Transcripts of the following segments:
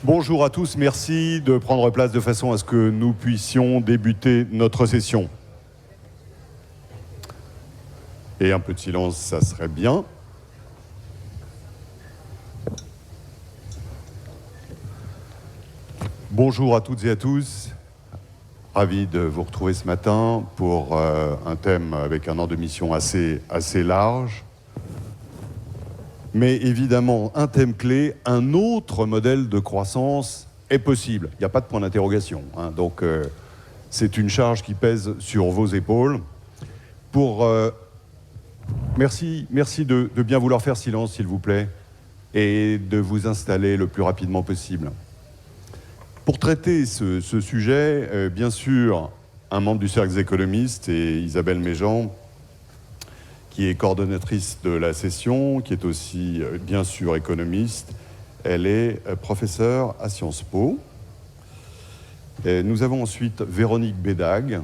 Bonjour à tous, merci de prendre place de façon à ce que nous puissions débuter notre session. Et un peu de silence, ça serait bien. Bonjour à toutes et à tous. Ravi de vous retrouver ce matin pour un thème avec un an de mission assez large. Mais évidemment, un thème clé, un autre modèle de croissance est possible. Il n'y a pas de point d'interrogation. Donc, c'est une charge qui pèse sur vos épaules. Merci de bien vouloir faire silence, s'il vous plaît, et de vous installer le plus rapidement possible. Pour traiter ce sujet, bien sûr, un membre du Cercle des économistes et Isabelle Méjean, qui est coordonnatrice de la session, qui est aussi, bien sûr, économiste. Elle est professeure à Sciences Po. Et nous avons ensuite Véronique Bédag,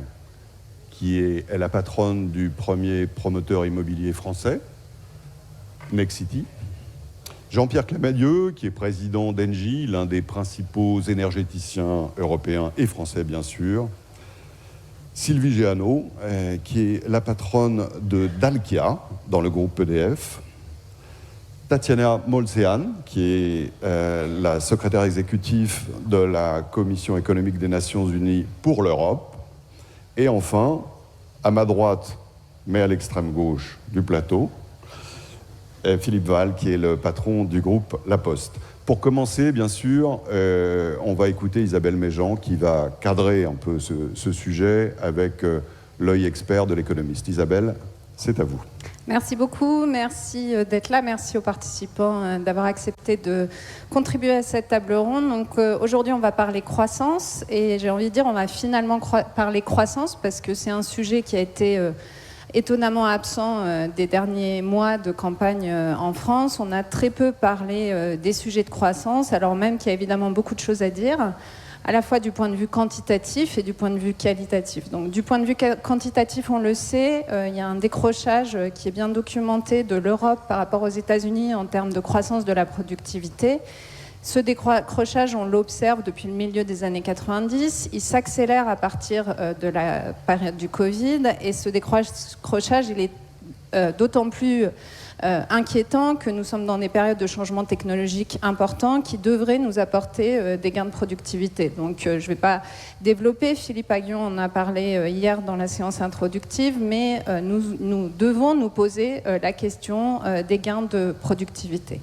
qui est la patronne du premier promoteur immobilier français, Nexity. Jean-Pierre Clamadieu, qui est président d'Engie, l'un des principaux énergéticiens européens et français, bien sûr. Sylvie Géano, qui est la patronne de Dalkia, dans le groupe EDF. Tatiana Molcean, qui est la secrétaire exécutive de la Commission économique des Nations Unies pour l'Europe. Et enfin, à ma droite, mais à l'extrême gauche du plateau, Philippe Val, qui est le patron du groupe La Poste. Pour commencer, bien sûr, on va écouter Isabelle Méjean qui va cadrer un peu ce sujet avec l'œil expert de l'économiste. Isabelle, c'est à vous. Merci beaucoup, merci d'être là, merci aux participants d'avoir accepté de contribuer à cette table ronde. Donc aujourd'hui, on va parler croissance et j'ai envie de dire on va finalement parler croissance parce que c'est un sujet qui a été étonnamment absent des derniers mois de campagne en France. On a très peu parlé des sujets de croissance, alors même qu'il y a évidemment beaucoup de choses à dire, à la fois du point de vue quantitatif et du point de vue qualitatif. Donc du point de vue quantitatif, on le sait, il y a un décrochage qui est bien documenté de l'Europe par rapport aux États-Unis en termes de croissance de la productivité. Ce décrochage, on l'observe depuis le milieu des années 90. Il s'accélère à partir de la période du Covid. Et ce décrochage, il est d'autant plus inquiétant que nous sommes dans des périodes de changement technologique importants qui devraient nous apporter des gains de productivité. Donc je ne vais pas développer. Philippe Aghion en a parlé hier dans la séance introductive. Mais nous devons nous poser la question des gains de productivité.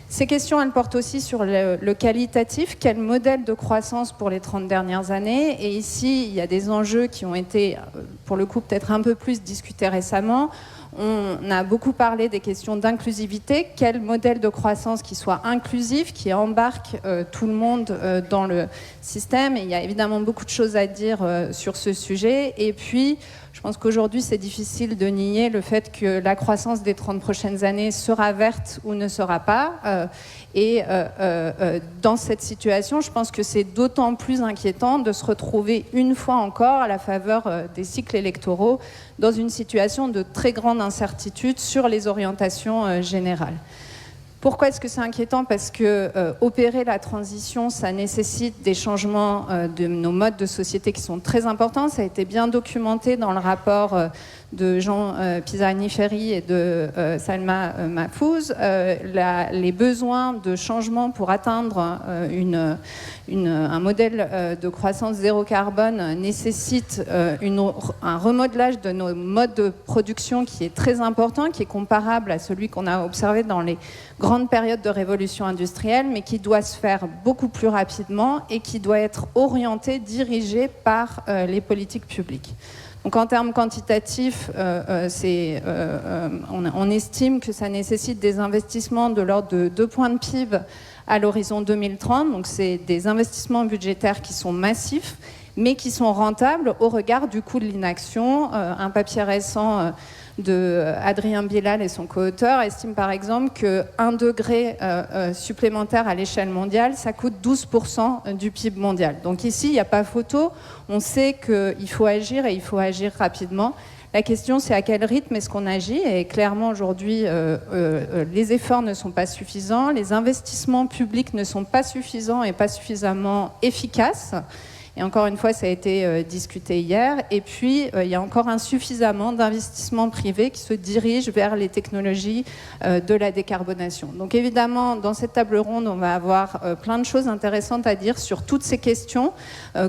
Ces questions, elles portent aussi sur le qualitatif. Quel modèle de croissance pour les 30 dernières années? Et ici, il y a des enjeux qui ont été, pour le coup, peut-être un peu plus discutés récemment. On a beaucoup parlé des questions d'inclusivité. Quel modèle de croissance qui soit inclusif, qui embarque tout le monde dans le système? Et il y a évidemment beaucoup de choses à dire sur ce sujet. Et puis, je pense qu'aujourd'hui, c'est difficile de nier le fait que la croissance des 30 prochaines années sera verte ou ne sera pas. Dans cette situation, je pense que c'est d'autant plus inquiétant de se retrouver une fois encore à la faveur des cycles électoraux dans une situation de très grande incertitude sur les orientations générales. Pourquoi est-ce que c'est inquiétant? Parce que opérer la transition, ça nécessite des changements de nos modes de société qui sont très importants. Ça a été bien documenté dans le rapport de Jean Pisani-Ferry et de Salma Mahfouz. Les besoins de changement pour atteindre un modèle de croissance zéro carbone nécessitent un remodelage de nos modes de production qui est très important, qui est comparable à celui qu'on a observé dans les grandes périodes de révolution industrielle, mais qui doit se faire beaucoup plus rapidement et qui doit être orienté, dirigé par les politiques publiques. Donc en termes quantitatifs, on estime que ça nécessite des investissements de l'ordre de 2 points de PIB à l'horizon 2030. Donc c'est des investissements budgétaires qui sont massifs, mais qui sont rentables au regard du coût de l'inaction. Un papier récent de Adrien Bilal et son co-auteur estime par exemple qu'un degré supplémentaire à l'échelle mondiale, ça coûte 12% du PIB mondial. Donc ici, il n'y a pas photo. On sait qu'il faut agir et il faut agir rapidement. La question, c'est à quel rythme est-ce qu'on agit? Et clairement, aujourd'hui, les efforts ne sont pas suffisants, les investissements publics ne sont pas suffisants et pas suffisamment efficaces. Et encore une fois, ça a été discuté hier. Et puis, il y a encore insuffisamment d'investissements privés qui se dirigent vers les technologies de la décarbonation. Donc évidemment, dans cette table ronde, on va avoir plein de choses intéressantes à dire sur toutes ces questions.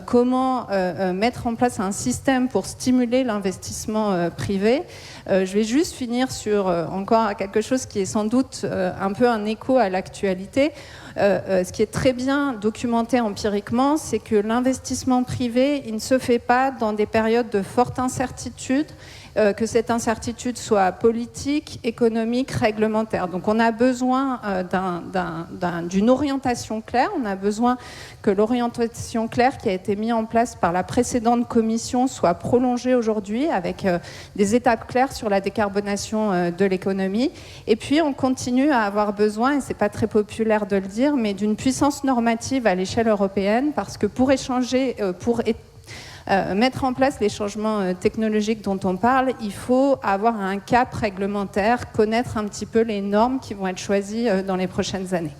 Comment mettre en place un système pour stimuler l'investissement privé. Je vais juste finir sur encore quelque chose qui est sans doute un peu un écho à l'actualité. Ce qui est très bien documenté empiriquement, c'est que l'investissement privé, il ne se fait pas dans des périodes de forte incertitude, que cette incertitude soit politique, économique, réglementaire. Donc on a besoin d'une orientation claire, on a besoin que l'orientation claire qui a été mise en place par la précédente commission soit prolongée aujourd'hui avec des étapes claires sur la décarbonation de l'économie. Et puis on continue à avoir besoin, et c'est pas très populaire de le dire, mais d'une puissance normative à l'échelle européenne, parce que pour échanger, mettre en place les changements technologiques dont on parle, il faut avoir un cap réglementaire, connaître un petit peu les normes qui vont être choisies dans les prochaines années.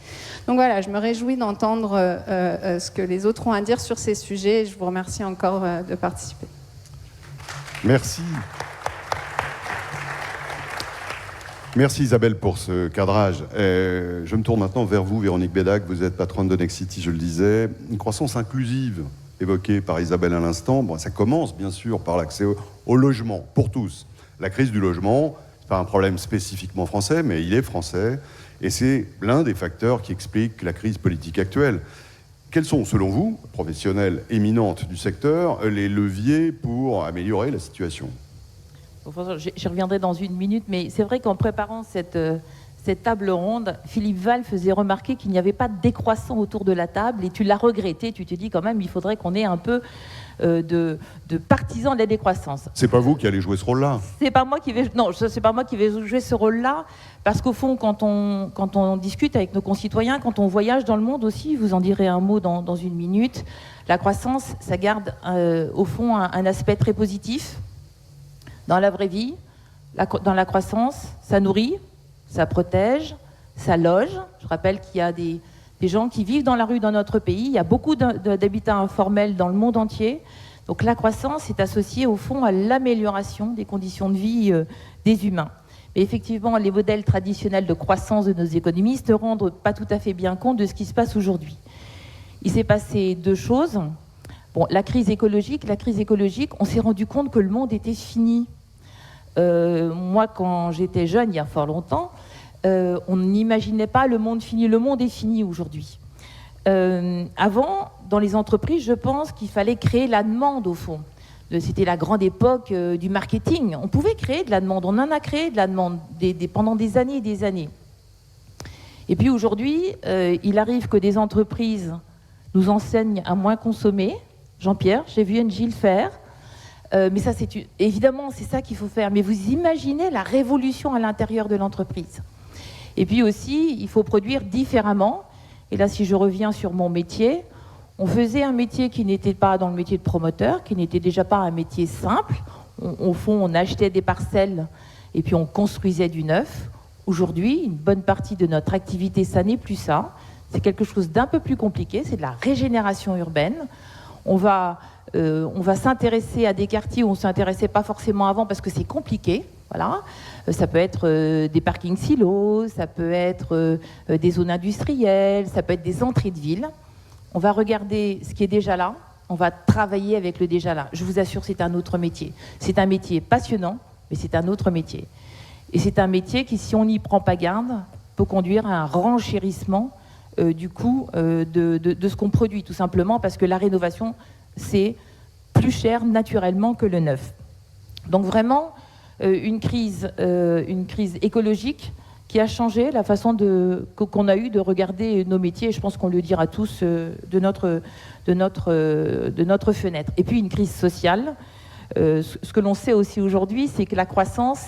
Donc voilà, je me réjouis d'entendre ce que les autres ont à dire sur ces sujets et je vous remercie encore de participer. Merci. Merci Isabelle pour ce cadrage. Je me tourne maintenant vers vous, Véronique Bédac. Vous êtes patronne de Nexity, je le disais. Une croissance inclusive évoquée par Isabelle à l'instant. Bon, ça commence bien sûr par l'accès au logement, pour tous. La crise du logement, ce n'est pas un problème spécifiquement français, mais il est français. Et c'est l'un des facteurs qui explique la crise politique actuelle. Quels sont, selon vous, professionnels éminentes du secteur, les leviers pour améliorer la situation ? Je reviendrai dans une minute, mais c'est vrai qu'en préparant cette table ronde, Philippe Val faisait remarquer qu'il n'y avait pas de décroissant autour de la table, et tu l'as regretté, tu te dis quand même il faudrait qu'on ait un peu de partisans de la décroissance. C'est pas vous qui allez jouer ce rôle-là? C'est pas moi qui vais jouer ce rôle-là, parce qu'au fond, quand on discute avec nos concitoyens, quand on voyage dans le monde aussi, vous en direz un mot dans une minute, la croissance, ça garde au fond un aspect très positif. Dans la vraie vie, dans la croissance, ça nourrit, ça protège, ça loge. Je rappelle qu'il y a des gens qui vivent dans la rue dans notre pays. Il y a beaucoup d'habitats informels dans le monde entier. Donc la croissance est associée au fond à l'amélioration des conditions de vie des humains. Mais effectivement, les modèles traditionnels de croissance de nos économistes ne rendent pas tout à fait bien compte de ce qui se passe aujourd'hui. Il s'est passé deux choses. Bon, la crise écologique, on s'est rendu compte que le monde était fini. Moi, quand j'étais jeune, il y a fort longtemps, on n'imaginait pas le monde fini. Le monde est fini aujourd'hui. Avant, dans les entreprises, je pense qu'il fallait créer la demande, au fond. C'était la grande époque du marketing. On pouvait créer de la demande. On en a créé de la demande pendant des années et des années. Et puis aujourd'hui, il arrive que des entreprises nous enseignent à moins consommer. Jean-Pierre, j'ai vu Engie le faire. Mais ça, évidemment, c'est ça qu'il faut faire. Mais vous imaginez la révolution à l'intérieur de l'entreprise. Et puis aussi, il faut produire différemment. Et là, si je reviens sur mon métier, on faisait un métier qui n'était pas dans le métier de promoteur, qui n'était déjà pas un métier simple. Au fond, on achetait des parcelles et puis on construisait du neuf. Aujourd'hui, une bonne partie de notre activité, ça n'est plus ça. C'est quelque chose d'un peu plus compliqué. C'est de la régénération urbaine. On va s'intéresser à des quartiers où on ne s'intéressait pas forcément avant parce que c'est compliqué. Voilà. Ça peut être des parkings silos, ça peut être des zones industrielles, ça peut être des entrées de ville. On va regarder ce qui est déjà là, on va travailler avec le déjà là. Je vous assure, c'est un autre métier. C'est un métier passionnant, mais c'est un autre métier. Et c'est un métier qui, si on n'y prend pas garde, peut conduire à un renchérissement du coût de ce qu'on produit, tout simplement parce que la rénovation, c'est plus cher naturellement que le neuf. Donc vraiment, une crise écologique qui a changé la façon qu'on a eu de regarder nos métiers, et je pense qu'on le dira tous de notre fenêtre. Et puis une crise sociale. Ce que l'on sait aussi aujourd'hui, c'est que la croissance,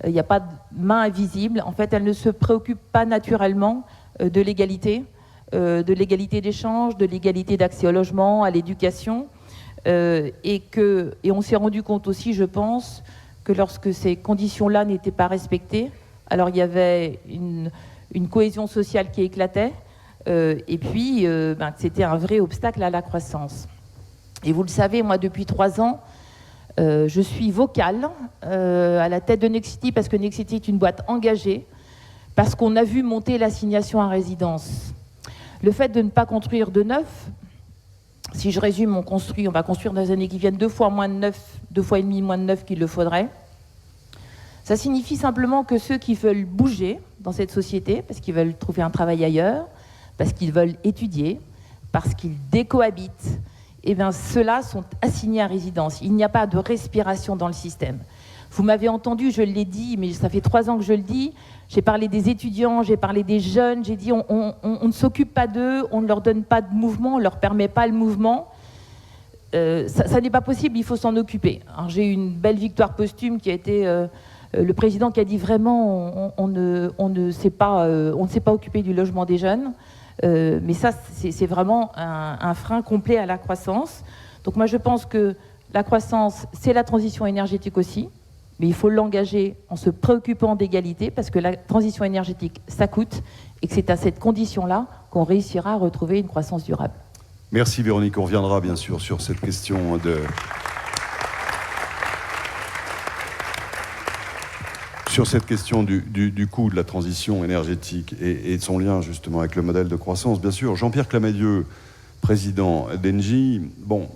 il n'y a pas de main invisible. En fait, elle ne se préoccupe pas naturellement de l'égalité d'échange, de l'égalité d'accès au logement, à l'éducation. Et on s'est rendu compte aussi, je pense, que lorsque ces conditions-là n'étaient pas respectées, alors il y avait une cohésion sociale qui éclatait, et puis c'était un vrai obstacle à la croissance. Et vous le savez, moi, depuis 3 ans, je suis vocale à la tête de Nexity, parce que Nexity est une boîte engagée, parce qu'on a vu monter l'assignation à résidence. Le fait de ne pas construire de neuf, si je résume, on va construire dans les années qui viennent 2 fois et demi moins de neuf qu'il le faudrait. Ça signifie simplement que ceux qui veulent bouger dans cette société, parce qu'ils veulent trouver un travail ailleurs, parce qu'ils veulent étudier, parce qu'ils décohabitent, eh bien, ceux-là sont assignés à résidence. Il n'y a pas de respiration dans le système. Vous m'avez entendu, je l'ai dit, mais ça fait 3 ans que je le dis. J'ai parlé des étudiants, j'ai parlé des jeunes, j'ai dit on ne s'occupe pas d'eux, on ne leur donne pas de mouvement, on ne leur permet pas le mouvement. Ça n'est pas possible, il faut s'en occuper. Alors, j'ai eu une belle victoire posthume qui a été le président qui a dit vraiment on ne s'est pas occupé du logement des jeunes. Mais ça, c'est vraiment un frein complet à la croissance. Donc moi, je pense que la croissance, c'est la transition énergétique aussi. Mais il faut l'engager en se préoccupant d'égalité, parce que la transition énergétique, ça coûte, et que c'est à cette condition-là qu'on réussira à retrouver une croissance durable. Merci Véronique, on reviendra bien sûr sur cette question du coût de la transition énergétique et de son lien justement avec le modèle de croissance. Bien sûr, Jean-Pierre Clamadieu, président d'Engie, bon,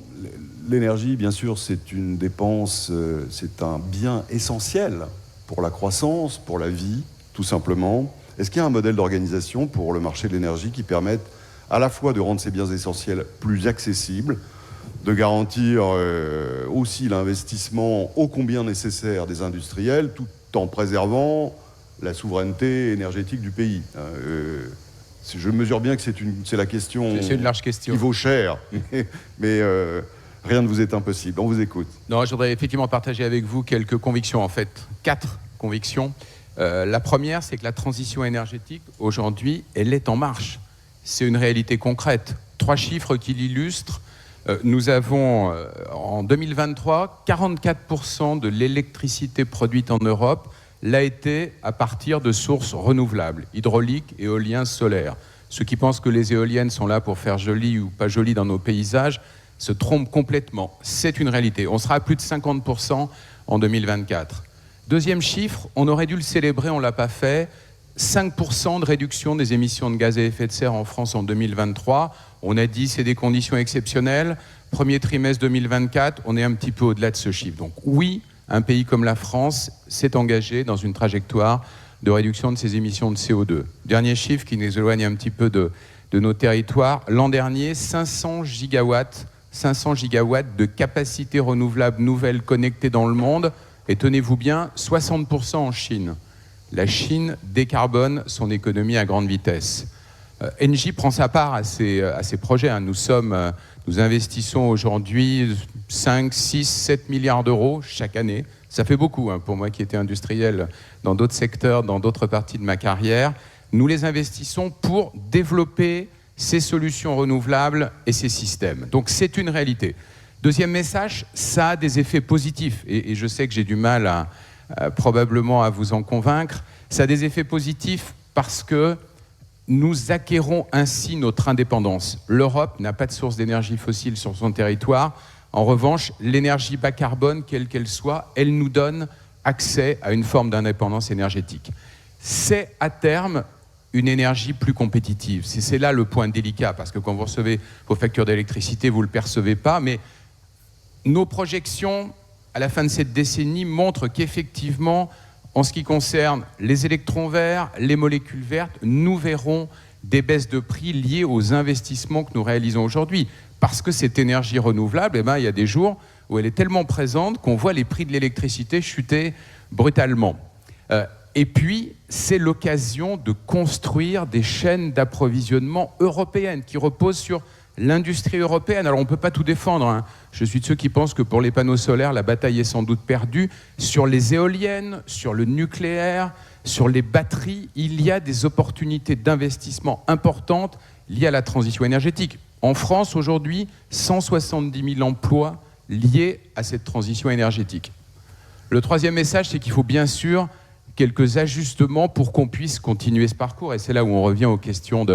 l'énergie, bien sûr, c'est une dépense, c'est un bien essentiel pour la croissance, pour la vie, tout simplement. Est-ce qu'il y a un modèle d'organisation pour le marché de l'énergie qui permette à la fois de rendre ces biens essentiels plus accessibles, de garantir aussi l'investissement ô combien nécessaire des industriels, tout en préservant la souveraineté énergétique du pays? Je mesure bien que c'est la question, c'est une large question qui vaut cher, mais rien ne vous est impossible. On vous écoute. Non, je voudrais effectivement partager avec vous quelques convictions, en fait, 4 convictions. La première, c'est que la transition énergétique, aujourd'hui, elle est en marche. C'est une réalité concrète. 3 chiffres qui l'illustrent. Nous avons, en 2023, 44% de l'électricité produite en Europe l'a été à partir de sources renouvelables, hydrauliques, éoliens, solaires. Ceux qui pensent que les éoliennes sont là pour faire joli ou pas joli dans nos paysages se trompent complètement. C'est une réalité. On sera à plus de 50% en 2024. Deuxième chiffre, on aurait dû le célébrer, on ne l'a pas fait. 5% de réduction des émissions de gaz à effet de serre en France en 2023. On a dit c'est des conditions exceptionnelles. Premier trimestre 2024, on est un petit peu au-delà de ce chiffre. Donc oui, un pays comme la France s'est engagé dans une trajectoire de réduction de ses émissions de CO2. Dernier chiffre qui nous éloigne un petit peu de nos territoires. L'an dernier, 500 gigawatts de capacité renouvelable nouvelle connectée dans le monde. Et tenez-vous bien, 60% en Chine. La Chine décarbone son économie à grande vitesse. Engie prend sa part à ces projets. Nous investissons aujourd'hui 5, 6, 7 milliards d'euros chaque année. Ça fait beaucoup pour moi qui étais industriel dans d'autres secteurs, dans d'autres parties de ma carrière. Nous les investissons pour développer ces solutions renouvelables et ces systèmes. Donc c'est une réalité. Deuxième message, ça a des effets positifs. Et je sais que j'ai du mal probablement à vous en convaincre. Ça a des effets positifs parce que nous acquérons ainsi notre indépendance. L'Europe n'a pas de source d'énergie fossile sur son territoire. En revanche, l'énergie bas carbone, quelle qu'elle soit, elle nous donne accès à une forme d'indépendance énergétique. C'est à terme une énergie plus compétitive. C'est là le point délicat, parce que quand vous recevez vos factures d'électricité, vous ne le percevez pas, mais nos projections à la fin de cette décennie montrent qu'effectivement, en ce qui concerne les électrons verts, les molécules vertes, nous verrons des baisses de prix liées aux investissements que nous réalisons aujourd'hui. Parce que cette énergie renouvelable, il y a des jours où elle est tellement présente qu'on voit les prix de l'électricité chuter brutalement. Et puis, c'est l'occasion de construire des chaînes d'approvisionnement européennes qui reposent sur l'industrie européenne. Alors, on ne peut pas tout défendre. Je suis de ceux qui pensent que pour les panneaux solaires, la bataille est sans doute perdue. Sur les éoliennes, sur le nucléaire, sur les batteries, il y a des opportunités d'investissement importantes liées à la transition énergétique. En France, aujourd'hui, 170 000 emplois liés à cette transition énergétique. Le troisième message, c'est qu'il faut bien sûr quelques ajustements pour qu'on puisse continuer ce parcours. Et c'est là où on revient aux questions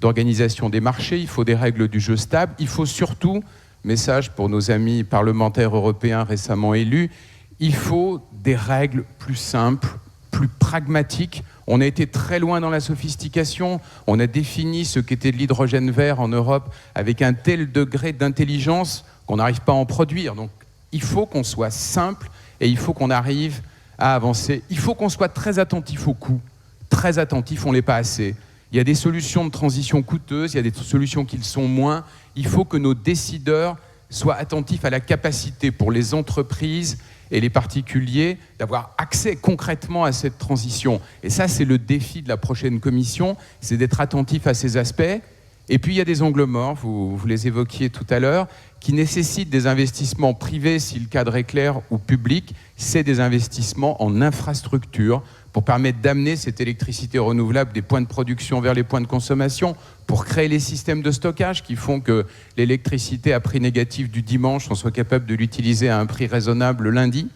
d'organisation des marchés. Il faut des règles du jeu stables. Il faut surtout, message pour nos amis parlementaires européens récemment élus, il faut des règles plus simples, plus pragmatiques. On a été très loin dans la sophistication. On a défini ce qu'était de l'hydrogène vert en Europe avec un tel degré d'intelligence qu'on n'arrive pas à en produire. Donc, il faut qu'on soit simple et il faut qu'on arrive à avancer. Il faut qu'on soit très attentif aux coûts. Très attentif, on ne l'est pas assez. Il y a des solutions de transition coûteuses, il y a des solutions qui le sont moins. Il faut que nos décideurs soient attentifs à la capacité pour les entreprises et les particuliers d'avoir accès concrètement à cette transition. Et ça, c'est le défi de la prochaine commission, c'est d'être attentif à ces aspects. Et puis, il y a des angles morts, vous les évoquiez tout à l'heure, qui nécessitent des investissements privés, si le cadre est clair, ou public. C'est des investissements en infrastructure pour permettre d'amener cette électricité renouvelable des points de production vers les points de consommation, pour créer les systèmes de stockage qui font que l'électricité à prix négatif du dimanche, on soit capable de l'utiliser à un prix raisonnable le lundi.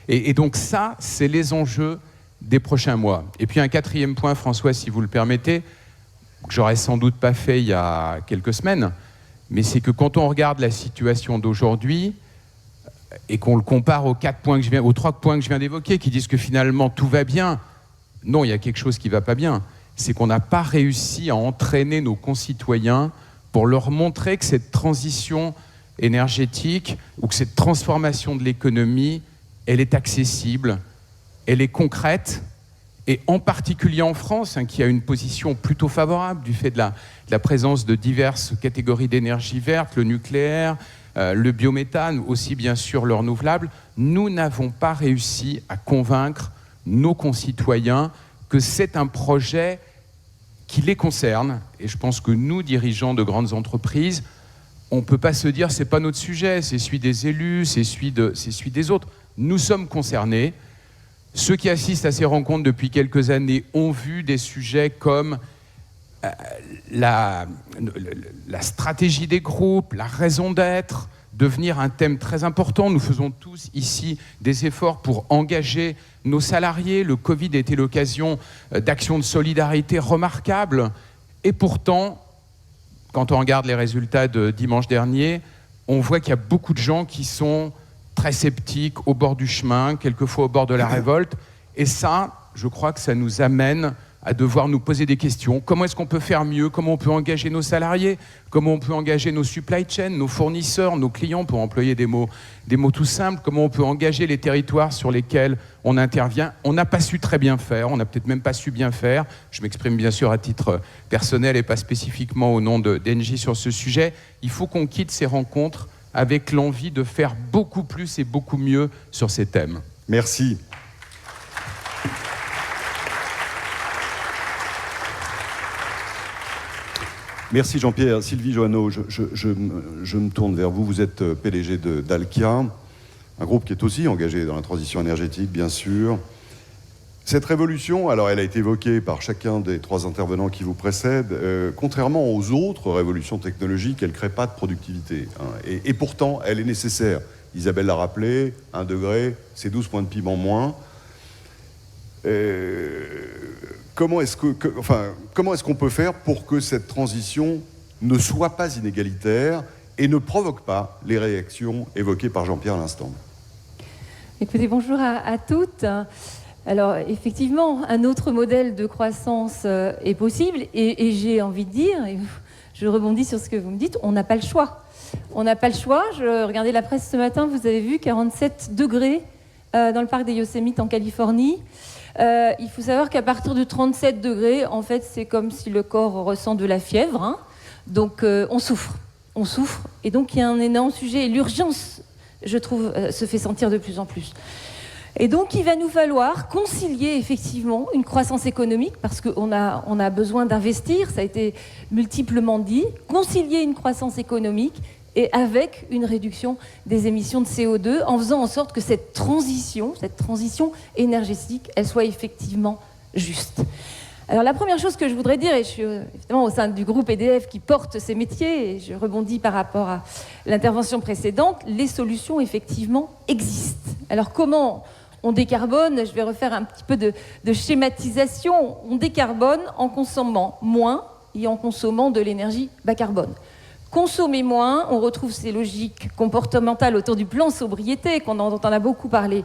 Et donc ça, c'est les enjeux des prochains mois. Et puis un quatrième point, François, si vous le permettez, que j'aurais sans doute pas fait il y a quelques semaines, mais c'est que quand on regarde la situation d'aujourd'hui et qu'on le compare aux 3 points que je viens d'évoquer, qui disent que finalement tout va bien, non, il y a quelque chose qui ne va pas bien. C'est qu'on n'a pas réussi à entraîner nos concitoyens pour leur montrer que cette transition énergétique ou que cette transformation de l'économie, elle est accessible, elle est concrète, et en particulier en France, qui a une position plutôt favorable du fait de la présence de diverses catégories d'énergie verte, le nucléaire, le biométhane, aussi bien sûr le renouvelable, nous n'avons pas réussi à convaincre nos concitoyens que c'est un projet qui les concerne. Et je pense que nous, dirigeants de grandes entreprises, on ne peut pas se dire c'est pas notre sujet, c'est celui des élus, c'est celui des autres. Nous sommes concernés. Ceux qui assistent à ces rencontres depuis quelques années ont vu des sujets comme la stratégie des groupes, la raison d'être, devenir un thème très important. Nous faisons tous ici des efforts pour engager nos salariés. Le Covid a été l'occasion d'actions de solidarité remarquables. Et pourtant, quand on regarde les résultats de dimanche dernier, on voit qu'il y a beaucoup de gens qui sont très sceptiques, au bord du chemin, quelquefois au bord de la révolte. Et ça, je crois que ça nous amène à devoir nous poser des questions. Comment est-ce qu'on peut faire mieux? Comment on peut engager nos salariés? Comment on peut engager nos supply chains, nos fournisseurs, nos clients, pour employer des mots tout simples? Comment on peut engager les territoires sur lesquels on intervient? On n'a pas su très bien faire, on n'a peut-être même pas su bien faire. Je m'exprime bien sûr à titre personnel et pas spécifiquement au nom d'Engie sur ce sujet. Il faut qu'on quitte ces rencontres avec l'envie de faire beaucoup plus et beaucoup mieux sur ces thèmes. Merci. Merci Jean-Pierre. Sylvie Joanneau, je me tourne vers vous. Vous êtes PDG d'Alkia, un groupe qui est aussi engagé dans la transition énergétique, bien sûr. Cette révolution, alors elle a été évoquée par chacun des 3 intervenants qui vous précèdent, contrairement aux autres révolutions technologiques, elle ne crée pas de productivité. Et pourtant, elle est nécessaire. Isabelle l'a rappelé, 1 degré, c'est 12 points de PIB en moins. Comment est-ce qu'on peut faire pour que cette transition ne soit pas inégalitaire et ne provoque pas les réactions évoquées par Jean-Pierre à l'instant? Écoutez, bonjour à toutes. Alors, effectivement, un autre modèle de croissance est possible et j'ai envie de dire, et je rebondis sur ce que vous me dites, on n'a pas le choix. On n'a pas le choix. Je regardais la presse ce matin, vous avez vu 47 degrés dans le parc des Yosemite en Californie. Il faut savoir qu'à partir de 37 degrés, en fait, c'est comme si le corps ressent de la fièvre. Donc, on souffre. Et donc, il y a un énorme sujet. Et l'urgence, je trouve, se fait sentir de plus en plus. Et donc, il va nous falloir concilier effectivement une croissance économique, parce qu'on a besoin d'investir, ça a été multiplement dit, concilier une croissance économique et avec une réduction des émissions de CO2, en faisant en sorte que cette transition énergétique, elle soit effectivement juste. Alors la première chose que je voudrais dire, et je suis évidemment au sein du groupe EDF qui porte ces métiers, et je rebondis par rapport à l'intervention précédente, les solutions effectivement existent. Alors comment On décarbone, je vais refaire un petit peu de schématisation, on décarbone en consommant moins et en consommant de l'énergie bas carbone. Consommer moins, on retrouve ces logiques comportementales autour du plan sobriété, dont on a beaucoup parlé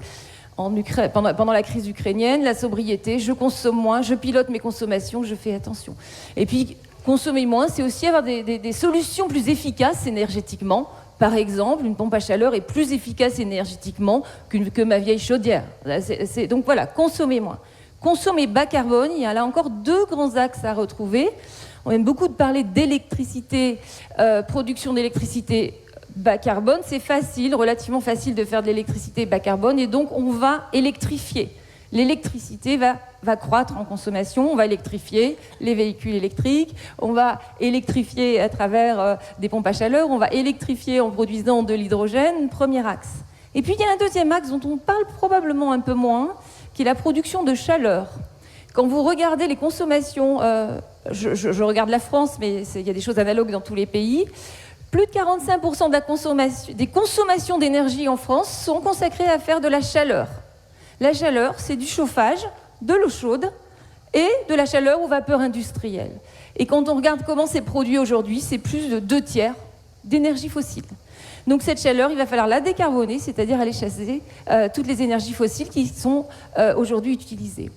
pendant la crise ukrainienne, la sobriété, je consomme moins, je pilote mes consommations, je fais attention. Et puis, consommer moins, c'est aussi avoir des solutions plus efficaces énergétiquement. Par exemple, une pompe à chaleur est plus efficace énergétiquement que ma vieille chaudière. Donc voilà, consommer moins. Consommer bas carbone, il y a là encore 2 grands axes à retrouver. On aime beaucoup de parler d'électricité, production d'électricité bas carbone. C'est facile, relativement facile de faire de l'électricité bas carbone, et donc on va électrifier. L'électricité va croître en consommation, on va électrifier les véhicules électriques, on va électrifier à travers des pompes à chaleur, on va électrifier en produisant de l'hydrogène, premier axe. Et puis il y a un deuxième axe dont on parle probablement un peu moins, qui est la production de chaleur. Quand vous regardez les consommations, je regarde la France, mais il y a des choses analogues dans tous les pays, plus de 45% des consommations d'énergie en France sont consacrées à faire de la chaleur. La chaleur, c'est du chauffage, de l'eau chaude et de la chaleur aux vapeurs industrielles. Et quand on regarde comment c'est produit aujourd'hui, c'est plus de 2/3 d'énergie fossile. Donc cette chaleur, il va falloir la décarboner, c'est-à-dire aller chasser toutes les énergies fossiles qui sont aujourd'hui utilisées.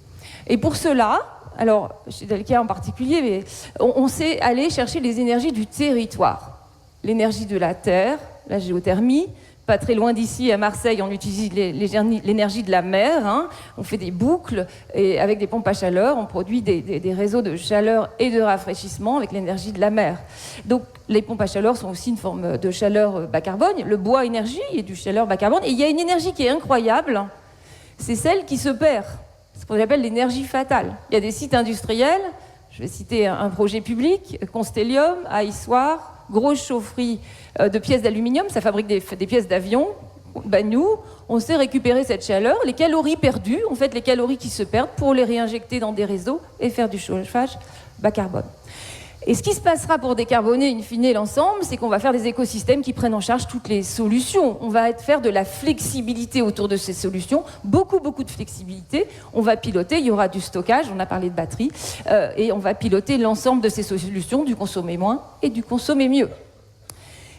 Et pour cela, alors chez Dalkia en particulier, mais on sait aller chercher les énergies du territoire. L'énergie de la terre, la géothermie. Pas très loin d'ici, à Marseille, on utilise l'énergie de la mer. Hein. On fait des boucles et avec des pompes à chaleur, on produit des réseaux de chaleur et de rafraîchissement avec l'énergie de la mer. Donc les pompes à chaleur sont aussi une forme de chaleur bas carbone. Le bois énergie est du chaleur bas carbone. Et il y a une énergie qui est incroyable, c'est celle qui se perd. C'est ce qu'on appelle l'énergie fatale. Il y a des sites industriels, je vais citer un projet public, Constellium, à Issoire, grosse chaufferie de pièces d'aluminium, ça fabrique des pièces d'avion. Ben nous, on sait récupérer cette chaleur, les calories perdues, en fait les calories qui se perdent, pour les réinjecter dans des réseaux et faire du chauffage bas carbone. Et ce qui se passera pour décarboner in fine l'ensemble, c'est qu'on va faire des écosystèmes qui prennent en charge toutes les solutions. On va faire de la flexibilité autour de ces solutions, beaucoup de flexibilité. On va piloter, il y aura du stockage, on a parlé de batterie, et on va piloter l'ensemble de ces solutions, du consommer moins et du consommer mieux.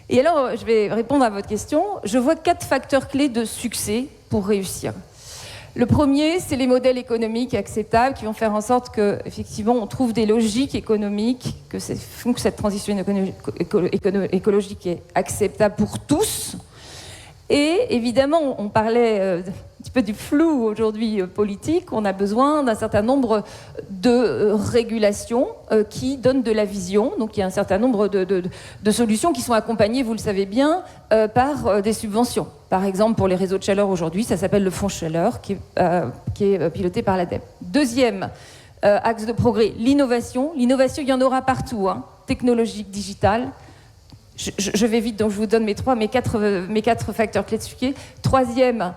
Et alors, je vais répondre à votre question. Je vois 4 facteurs clés de succès pour réussir. Le premier, c'est les modèles économiques acceptables qui vont faire en sorte qu'effectivement, on trouve des logiques économiques, que cette transition écologique est acceptable pour tous. Et évidemment, on parlait un petit peu du flou aujourd'hui politique, on a besoin d'un certain nombre de régulations qui donnent de la vision. Donc il y a un certain nombre de solutions qui sont accompagnées, vous le savez bien, par des subventions. Par exemple, pour les réseaux de chaleur aujourd'hui, ça s'appelle le Fonds Chaleur, qui est piloté par l'ADEME. Deuxième axe de progrès, l'innovation. L'innovation, il y en aura partout, hein, technologique, digitale. Je vais vite, donc je vous donne mes 4 facteurs clés de succès. Troisième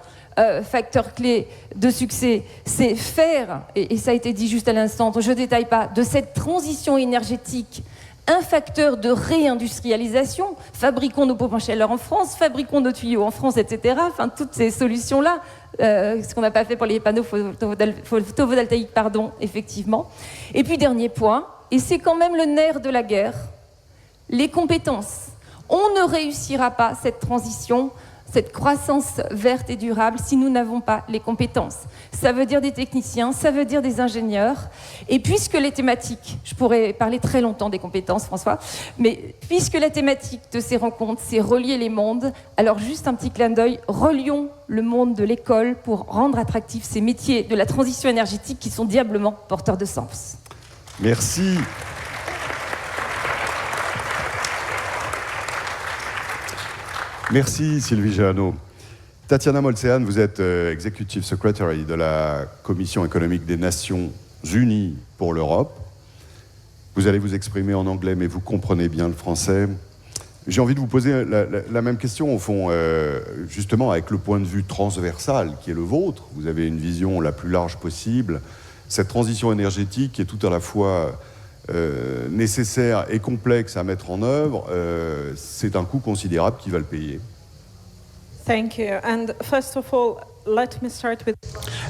facteur clé de succès, c'est faire, et ça a été dit juste à l'instant, je ne détaille pas, de cette transition énergétique un facteur de réindustrialisation. Fabriquons nos pompes à chaleur en France, fabriquons nos tuyaux en France, etc. Enfin, toutes ces solutions-là, ce qu'on n'a pas fait pour les panneaux photovoltaïques, effectivement. Et puis, dernier point, et c'est quand même le nerf de la guerre, les compétences. On ne réussira pas cette transition, cette croissance verte et durable si nous n'avons pas les compétences. Ça veut dire des techniciens, ça veut dire des ingénieurs. Et puisque les thématiques, je pourrais parler très longtemps des compétences, François, mais puisque la thématique de ces rencontres, c'est relier les mondes, alors juste un petit clin d'œil, relions le monde de l'école pour rendre attractifs ces métiers de la transition énergétique qui sont diablement porteurs de sens. Merci. Merci Sylvie Géano. Tatiana Molcehan, vous êtes Executive Secretary de la Commission économique des Nations Unies pour l'Europe. Vous allez vous exprimer en anglais, mais vous comprenez bien le français. J'ai envie de vous poser la même question, au fond, justement avec le point de vue transversal qui est le vôtre. Vous avez une vision la plus large possible. Cette transition énergétique qui est tout à la fois nécessaire et complexe à mettre en œuvre, c'est un coût considérable qui va le payer. Thank you. And first of all, let me start with...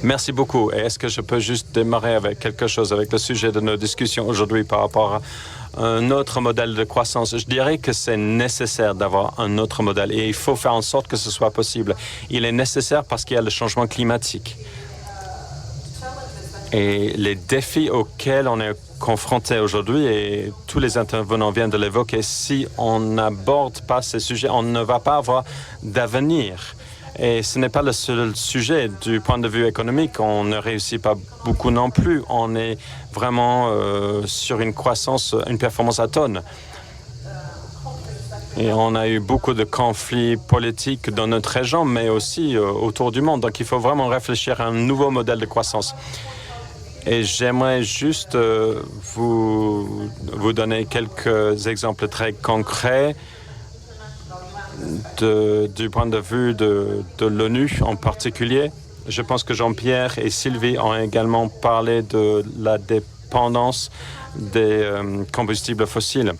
Merci beaucoup. Et est-ce que je peux juste démarrer avec quelque chose, avec le sujet de nos discussions aujourd'hui par rapport à un autre modèle de croissance? Je dirais que c'est nécessaire d'avoir un autre modèle et il faut faire en sorte que ce soit possible. Il est nécessaire parce qu'il y a le changement climatique. Et les défis auxquels on est confronté aujourd'hui, et tous les intervenants viennent de l'évoquer, si on n'aborde pas ces sujets, on ne va pas avoir d'avenir. Et ce n'est pas le seul sujet du point de vue économique. On ne réussit pas beaucoup non plus. On est vraiment sur une croissance, une performance atone. Et on a eu beaucoup de conflits politiques dans notre région, mais aussi autour du monde. Donc il faut vraiment réfléchir à un nouveau modèle de croissance. Et j'aimerais juste vous donner quelques exemples très concrets du point de vue de l'ONU en particulier. Je pense que Jean-Pierre et Sylvie ont également parlé de la dépendance des combustibles fossiles.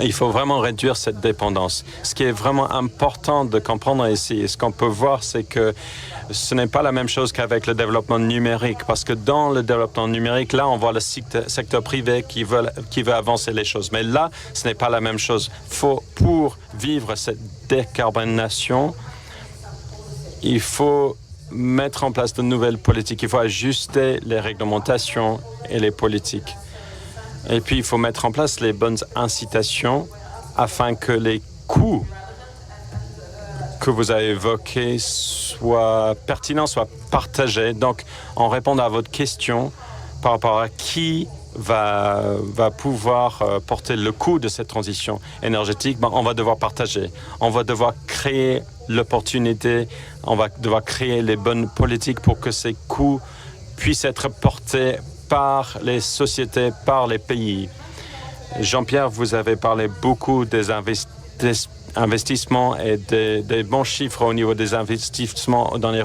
Il faut vraiment réduire cette dépendance. Ce qui est vraiment important de comprendre ici, et ce qu'on peut voir, c'est que ce n'est pas la même chose qu'avec le développement numérique, parce que dans le développement numérique, là, on voit le secteur privé qui veut avancer les choses. Mais là, ce n'est pas la même chose. Pour vivre cette décarbonation, il faut mettre en place de nouvelles politiques. Il faut ajuster les réglementations et les politiques. Et puis, il faut mettre en place les bonnes incitations afin que les coûts que vous avez évoqués soient pertinents, soient partagés. Donc, en répondant à votre question par rapport à qui va pouvoir porter le coût de cette transition énergétique, on va devoir partager. On va devoir créer l'opportunité, on va devoir créer les bonnes politiques pour que ces coûts puissent être portés par les sociétés, par les pays. Jean-Pierre, vous avez parlé beaucoup des investissements et des bons chiffres au niveau des investissements dans les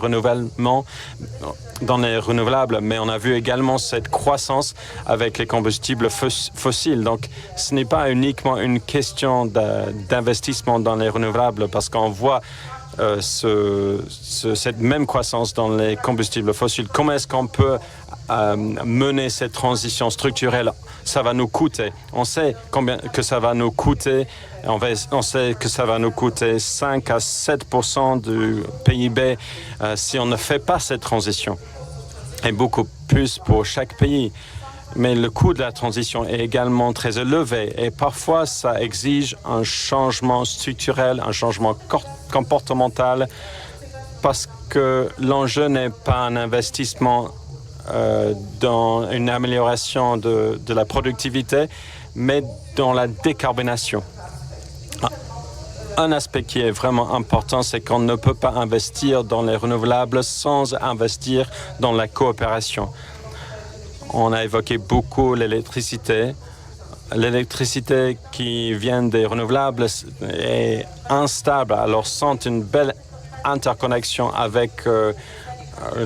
renouvelables, mais on a vu également cette croissance avec les combustibles fossiles. Donc, ce n'est pas uniquement une question d'investissement dans les renouvelables, parce qu'on voit cette même croissance dans les combustibles fossiles. Comment est-ce qu'on peut mener cette transition structurelle? Ça va nous coûter. On sait combien que ça va nous coûter. On sait que ça va nous coûter 5 à 7% du PIB si on ne fait pas cette transition. Et beaucoup plus pour chaque pays. Mais le coût de la transition est également très élevé et parfois ça exige un changement structurel, un changement comportemental, parce que l'enjeu n'est pas un investissement dans une amélioration de la productivité, mais dans la décarbonation. Un aspect qui est vraiment important, c'est qu'on ne peut pas investir dans les renouvelables sans investir dans la coopération. On a évoqué beaucoup l'électricité. L'électricité qui vient des renouvelables est instable, alors sans une belle interconnexion avec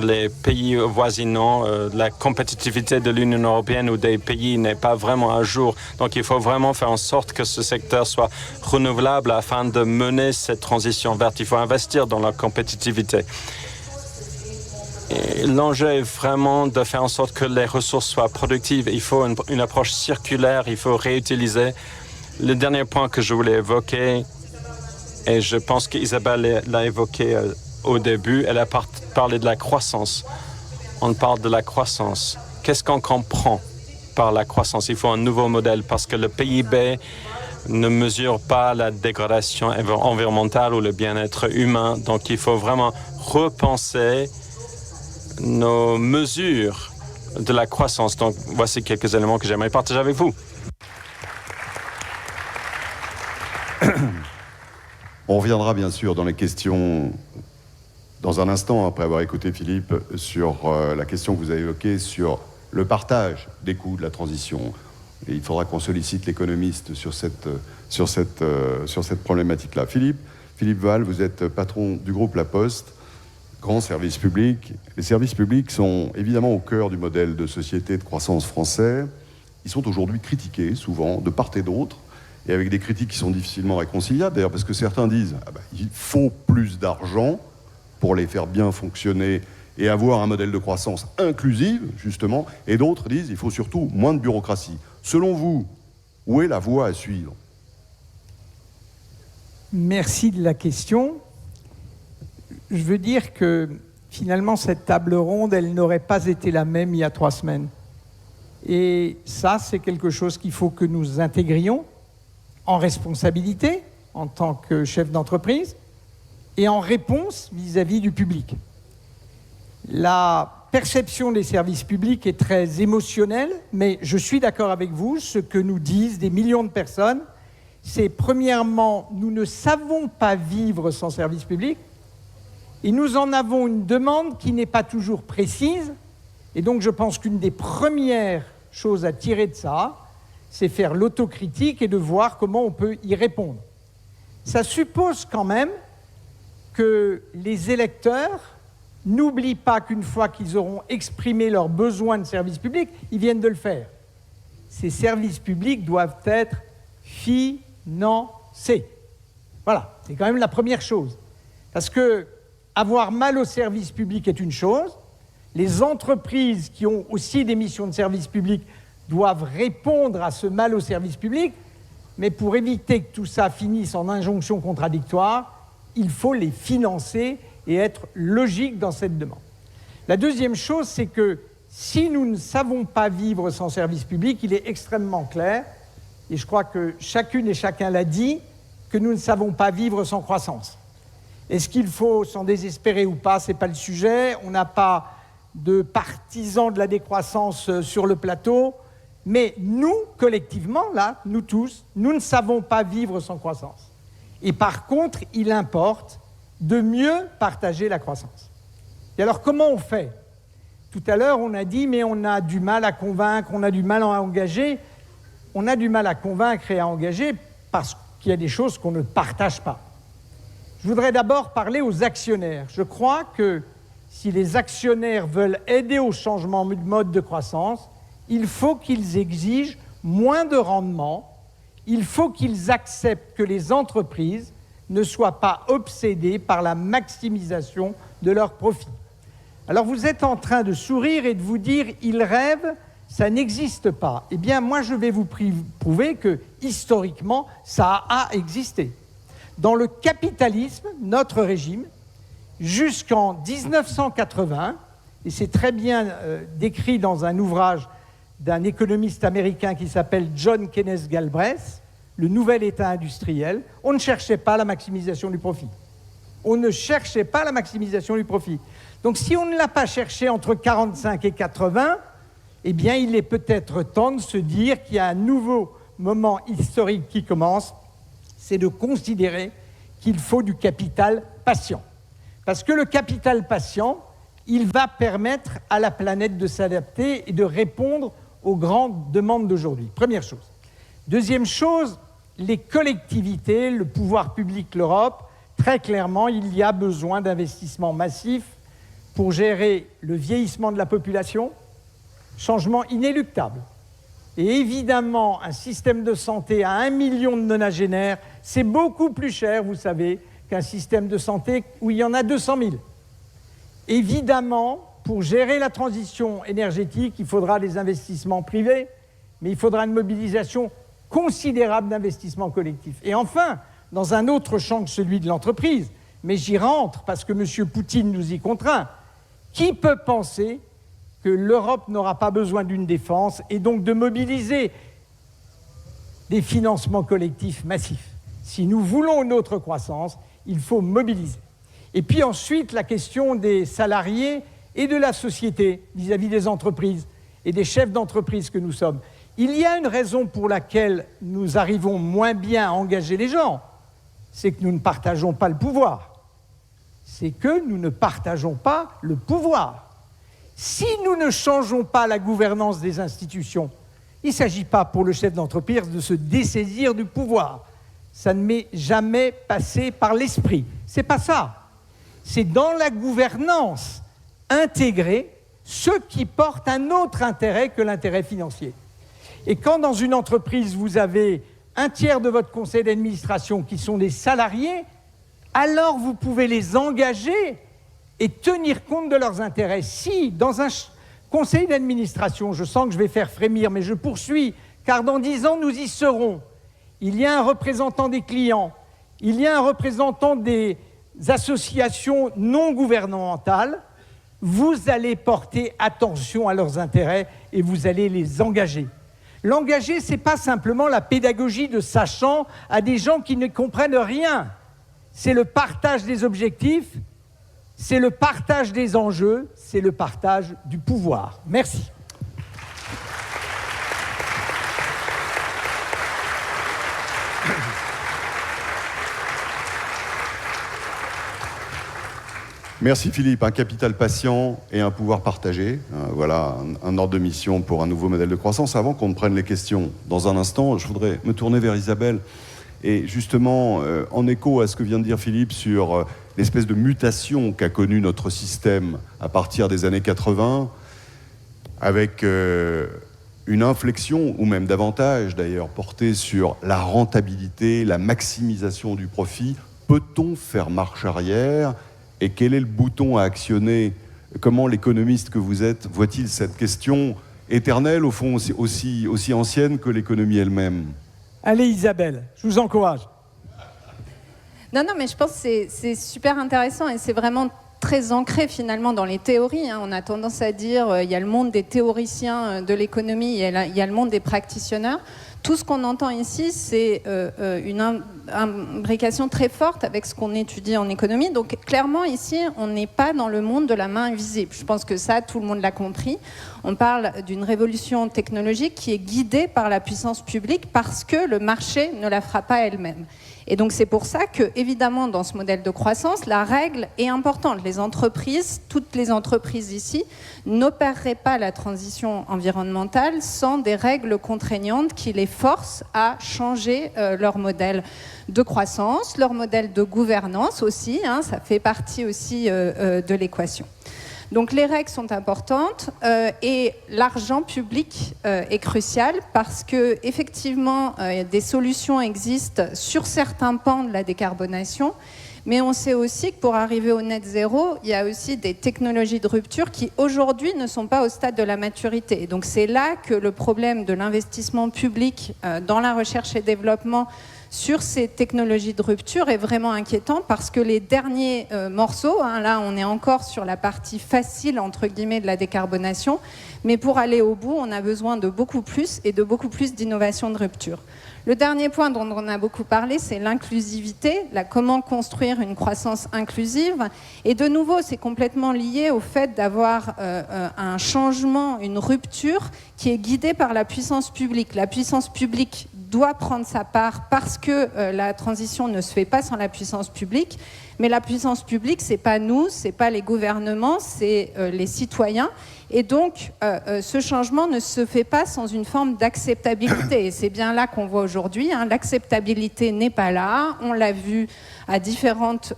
les pays voisinants, la compétitivité de l'Union européenne ou des pays n'est pas vraiment à jour. Donc il faut vraiment faire en sorte que ce secteur soit renouvelable afin de mener cette transition verte. Il faut investir dans la compétitivité. L'enjeu est vraiment de faire en sorte que les ressources soient productives. Il faut une approche circulaire, il faut réutiliser. Le dernier point que je voulais évoquer, et je pense qu'Isabelle l'a évoqué au début, elle a parlé de la croissance. On parle de la croissance. Qu'est-ce qu'on comprend par la croissance? Il faut un nouveau modèle parce que le PIB ne mesure pas la dégradation environnementale ou le bien-être humain. Donc il faut vraiment repenser nos mesures de la croissance. Donc, voici quelques éléments que j'aimerais partager avec vous. On reviendra bien sûr dans les questions dans un instant, après avoir écouté Philippe, sur la question que vous avez évoquée sur le partage des coûts de la transition. Et il faudra qu'on sollicite l'économiste sur cette problématique-là. Philippe Val, vous êtes patron du groupe La Poste. Grand service public. Les services publics sont évidemment au cœur du modèle de société de croissance français. Ils sont aujourd'hui critiqués, souvent, de part et d'autre, et avec des critiques qui sont difficilement réconciliables, d'ailleurs, parce que certains disent il faut plus d'argent, pour les faire bien fonctionner et avoir un modèle de croissance inclusive, justement, et d'autres disent il faut surtout moins de bureaucratie. Selon vous, où est la voie à suivre? Merci de la question. Je veux dire que finalement, cette table ronde, elle n'aurait pas été la même il y a 3 semaines. Et ça, c'est quelque chose qu'il faut que nous intégrions en responsabilité, en tant que chef d'entreprise, et en réponse vis-à-vis du public. La perception des services publics est très émotionnelle, mais je suis d'accord avec vous, ce que nous disent des millions de personnes, c'est premièrement, nous ne savons pas vivre sans service public, et nous en avons une demande qui n'est pas toujours précise, et donc je pense qu'une des premières choses à tirer de ça, c'est faire l'autocritique et de voir comment on peut y répondre. Ça suppose quand même que les électeurs n'oublient pas qu'une fois qu'ils auront exprimé leurs besoins de services publics, ils viennent de le faire. Ces services publics doivent être financés. Voilà, c'est quand même la première chose. Parce que avoir mal au service public est une chose. Les entreprises qui ont aussi des missions de service public doivent répondre à ce mal au service public, mais pour éviter que tout ça finisse en injonction contradictoire, il faut les financer et être logique dans cette demande. La deuxième chose, c'est que si nous ne savons pas vivre sans service public, il est extrêmement clair, et je crois que chacune et chacun l'a dit, que nous ne savons pas vivre sans croissance. Est-ce qu'il faut s'en désespérer ou pas? Ce n'est pas le sujet. On n'a pas de partisans de la décroissance sur le plateau, mais nous, collectivement, là, nous tous, nous ne savons pas vivre sans croissance. Et par contre, il importe de mieux partager la croissance. Et alors, comment on fait? Tout à l'heure, on a dit, mais on a du mal à convaincre, on a du mal à engager. On a du mal à convaincre et à engager parce qu'il y a des choses qu'on ne partage pas. Je voudrais d'abord parler aux actionnaires. Je crois que si les actionnaires veulent aider au changement de mode de croissance, il faut qu'ils exigent moins de rendement, il faut qu'ils acceptent que les entreprises ne soient pas obsédées par la maximisation de leurs profits. Alors vous êtes en train de sourire et de vous dire « ils rêvent », ça n'existe pas. Eh bien, moi, je vais vous prouver que, historiquement, ça a existé. Dans le capitalisme, notre régime, jusqu'en 1980, et c'est très bien décrit dans un ouvrage d'un économiste américain qui s'appelle John Kenneth Galbraith, Le nouvel État industriel, on ne cherchait pas la maximisation du profit. On ne cherchait pas la maximisation du profit. Donc si on ne l'a pas cherché entre 45 et 80, eh bien il est peut-être temps de se dire qu'il y a un nouveau moment historique qui commence, c'est de considérer qu'il faut du capital patient. Parce que le capital patient, il va permettre à la planète de s'adapter et de répondre aux grandes demandes d'aujourd'hui. Première chose. Deuxième chose, les collectivités, le pouvoir public, l'Europe, très clairement, il y a besoin d'investissements massifs pour gérer le vieillissement de la population, changement inéluctable. Et évidemment, un système de santé à 1 million de nonagénaires, c'est beaucoup plus cher, vous savez, qu'un système de santé où il y en a 200 000. Évidemment, pour gérer la transition énergétique, il faudra des investissements privés, mais il faudra une mobilisation considérable d'investissements collectifs. Et enfin, dans un autre champ que celui de l'entreprise, mais j'y rentre parce que M. Poutine nous y contraint, qui peut penser que l'Europe n'aura pas besoin d'une défense et donc de mobiliser des financements collectifs massifs? Si nous voulons une autre croissance, il faut mobiliser. Et puis ensuite, la question des salariés et de la société vis-à-vis des entreprises et des chefs d'entreprise que nous sommes. Il y a une raison pour laquelle nous arrivons moins bien à engager les gens, c'est que nous ne partageons pas le pouvoir. C'est que nous ne partageons pas le pouvoir. Si nous ne changeons pas la gouvernance des institutions, il ne s'agit pas pour le chef d'entreprise de se dessaisir du pouvoir. Ça ne m'est jamais passé par l'esprit. C'est pas ça. C'est dans la gouvernance intégrer ceux qui portent un autre intérêt que l'intérêt financier. Et quand dans une entreprise, vous avez un tiers de votre conseil d'administration qui sont des salariés, alors vous pouvez les engager et tenir compte de leurs intérêts. Si, dans un conseil d'administration, je sens que je vais faire frémir, mais je poursuis, car dans 10 ans, nous y serons, il y a un représentant des clients, il y a un représentant des associations non gouvernementales, vous allez porter attention à leurs intérêts et vous allez les engager. L'engager, ce n'est pas simplement la pédagogie de sachant à des gens qui ne comprennent rien. C'est le partage des objectifs, c'est le partage des enjeux, c'est le partage du pouvoir. Merci. Merci Philippe, un capital patient et un pouvoir partagé. Voilà un ordre de mission pour un nouveau modèle de croissance. Avant qu'on ne prenne les questions dans un instant, je voudrais me tourner vers Isabelle. Et justement, en écho à ce que vient de dire Philippe sur l'espèce de mutation qu'a connue notre système à partir des années 80, avec une inflexion, ou même davantage d'ailleurs, portée sur la rentabilité, la maximisation du profit, peut-on faire marche arrière ? Et quel est le bouton à actionner ? Comment l'économiste que vous êtes voit-il cette question éternelle, au fond aussi ancienne que l'économie elle-même ? Allez Isabelle, je vous encourage. Non, mais je pense que c'est super intéressant et c'est vraiment très ancré finalement dans les théories. On a tendance à dire il y a le monde des théoriciens de l'économie, il y a le monde des practitioners. Tout ce qu'on entend ici, c'est une imbrication très forte avec ce qu'on étudie en économie. Donc clairement, ici, on n'est pas dans le monde de la main invisible. Je pense que ça, tout le monde l'a compris. On parle d'une révolution technologique qui est guidée par la puissance publique parce que le marché ne la fera pas elle-même. Et donc c'est pour ça que, évidemment, dans ce modèle de croissance, la règle est importante. Les entreprises, toutes les entreprises ici, n'opéreraient pas la transition environnementale sans des règles contraignantes qui les forcent à changer leur modèle de croissance, leur modèle de gouvernance aussi. Ça fait partie aussi de l'équation. Donc les règles sont importantes et l'argent public est crucial parce que effectivement des solutions existent sur certains pans de la décarbonation, mais on sait aussi que pour arriver au net zéro, il y a aussi des technologies de rupture qui aujourd'hui ne sont pas au stade de la maturité. Et donc c'est là que le problème de l'investissement public dans la recherche et développement sur ces technologies de rupture est vraiment inquiétant parce que les derniers morceaux, là on est encore sur la partie facile entre guillemets de la décarbonation, mais pour aller au bout on a besoin de beaucoup plus et de beaucoup plus d'innovation de rupture. Le dernier point dont on a beaucoup parlé, c'est l'inclusivité, comment construire une croissance inclusive. Et de nouveau, c'est complètement lié au fait d'avoir un changement, une rupture qui est guidée par la puissance publique. La puissance publique doit prendre sa part parce que la transition ne se fait pas sans la puissance publique. Mais la puissance publique, c'est pas nous, c'est pas les gouvernements, c'est les citoyens. Et donc, ce changement ne se fait pas sans une forme d'acceptabilité. Et c'est bien là qu'on voit aujourd'hui. L'acceptabilité n'est pas là. On l'a vu à différentes